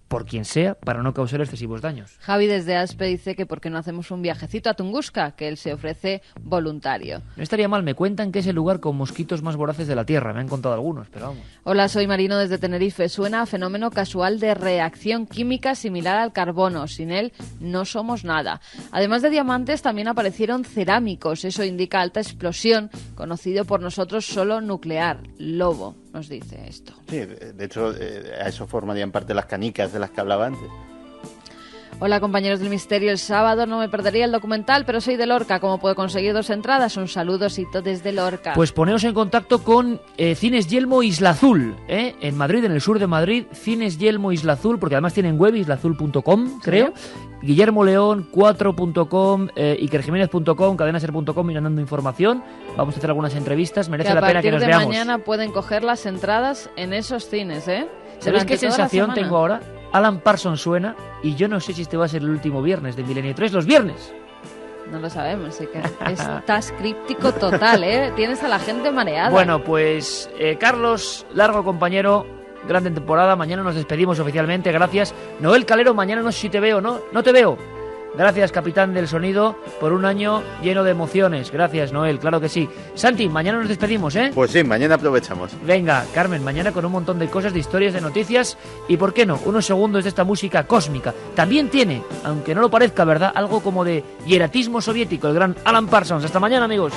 por quien sea para no causar excesivos daños. Javi desde Aspe dice que por qué no hacemos un viajecito a Tunguska, que él se ofrece voluntario. No estaría mal, me cuentan que es el lugar con mosquitos más voraces de la Tierra, me han contado algunos, pero vamos. Hola, soy Marino desde Tenerife. Suena a fenómeno casual de reacción química similar al carbono. Sin él no somos nada. Además de diamantes, también aparecieron cerámicos. Eso indica alta explosión, conocido por nosotros solo nuclear. Lobo nos dice esto. Sí, de hecho, a eso formarían parte las canicas de las que hablaba antes. Hola, compañeros del misterio. El sábado no me perdería el documental, pero soy de Lorca. ¿Cómo puedo conseguir 2 entradas? Un saludosito desde Lorca. Pues poneos en contacto con Cines Yelmo Isla Azul, en Madrid, en el sur de Madrid. Cines Yelmo Isla Azul, porque además tienen web, islaazul.com, creo. ¿Sí? Guillermo León, 4.com, ikerjiménez.com, cadenaser.com, irán dando información. Vamos a hacer algunas entrevistas. Merece la pena que nos veamos. A partir de mañana pueden coger las entradas en esos cines, ¿eh? ¿Sabes qué sensación tengo ahora? Alan Parsons suena y yo no sé si este va a ser el último viernes de Milenio 3. ¡Los viernes! No lo sabemos, sí que estás críptico total, ¿eh? Tienes a la gente mareada. Bueno, pues Carlos, largo compañero, grande temporada. Mañana nos despedimos oficialmente, gracias. Noel Calero, mañana no sé si te veo, ¿no? No te veo. Gracias, capitán del sonido, por un año lleno de emociones. Gracias, Noel, claro que sí. Santi, mañana nos despedimos, ¿eh? Pues sí, mañana aprovechamos. Venga, Carmen, mañana con un montón de cosas, de historias, de noticias y, ¿por qué no?, unos segundos de esta música cósmica. También tiene, aunque no lo parezca, ¿verdad?, algo como de hieratismo soviético, el gran Alan Parsons. Hasta mañana, amigos.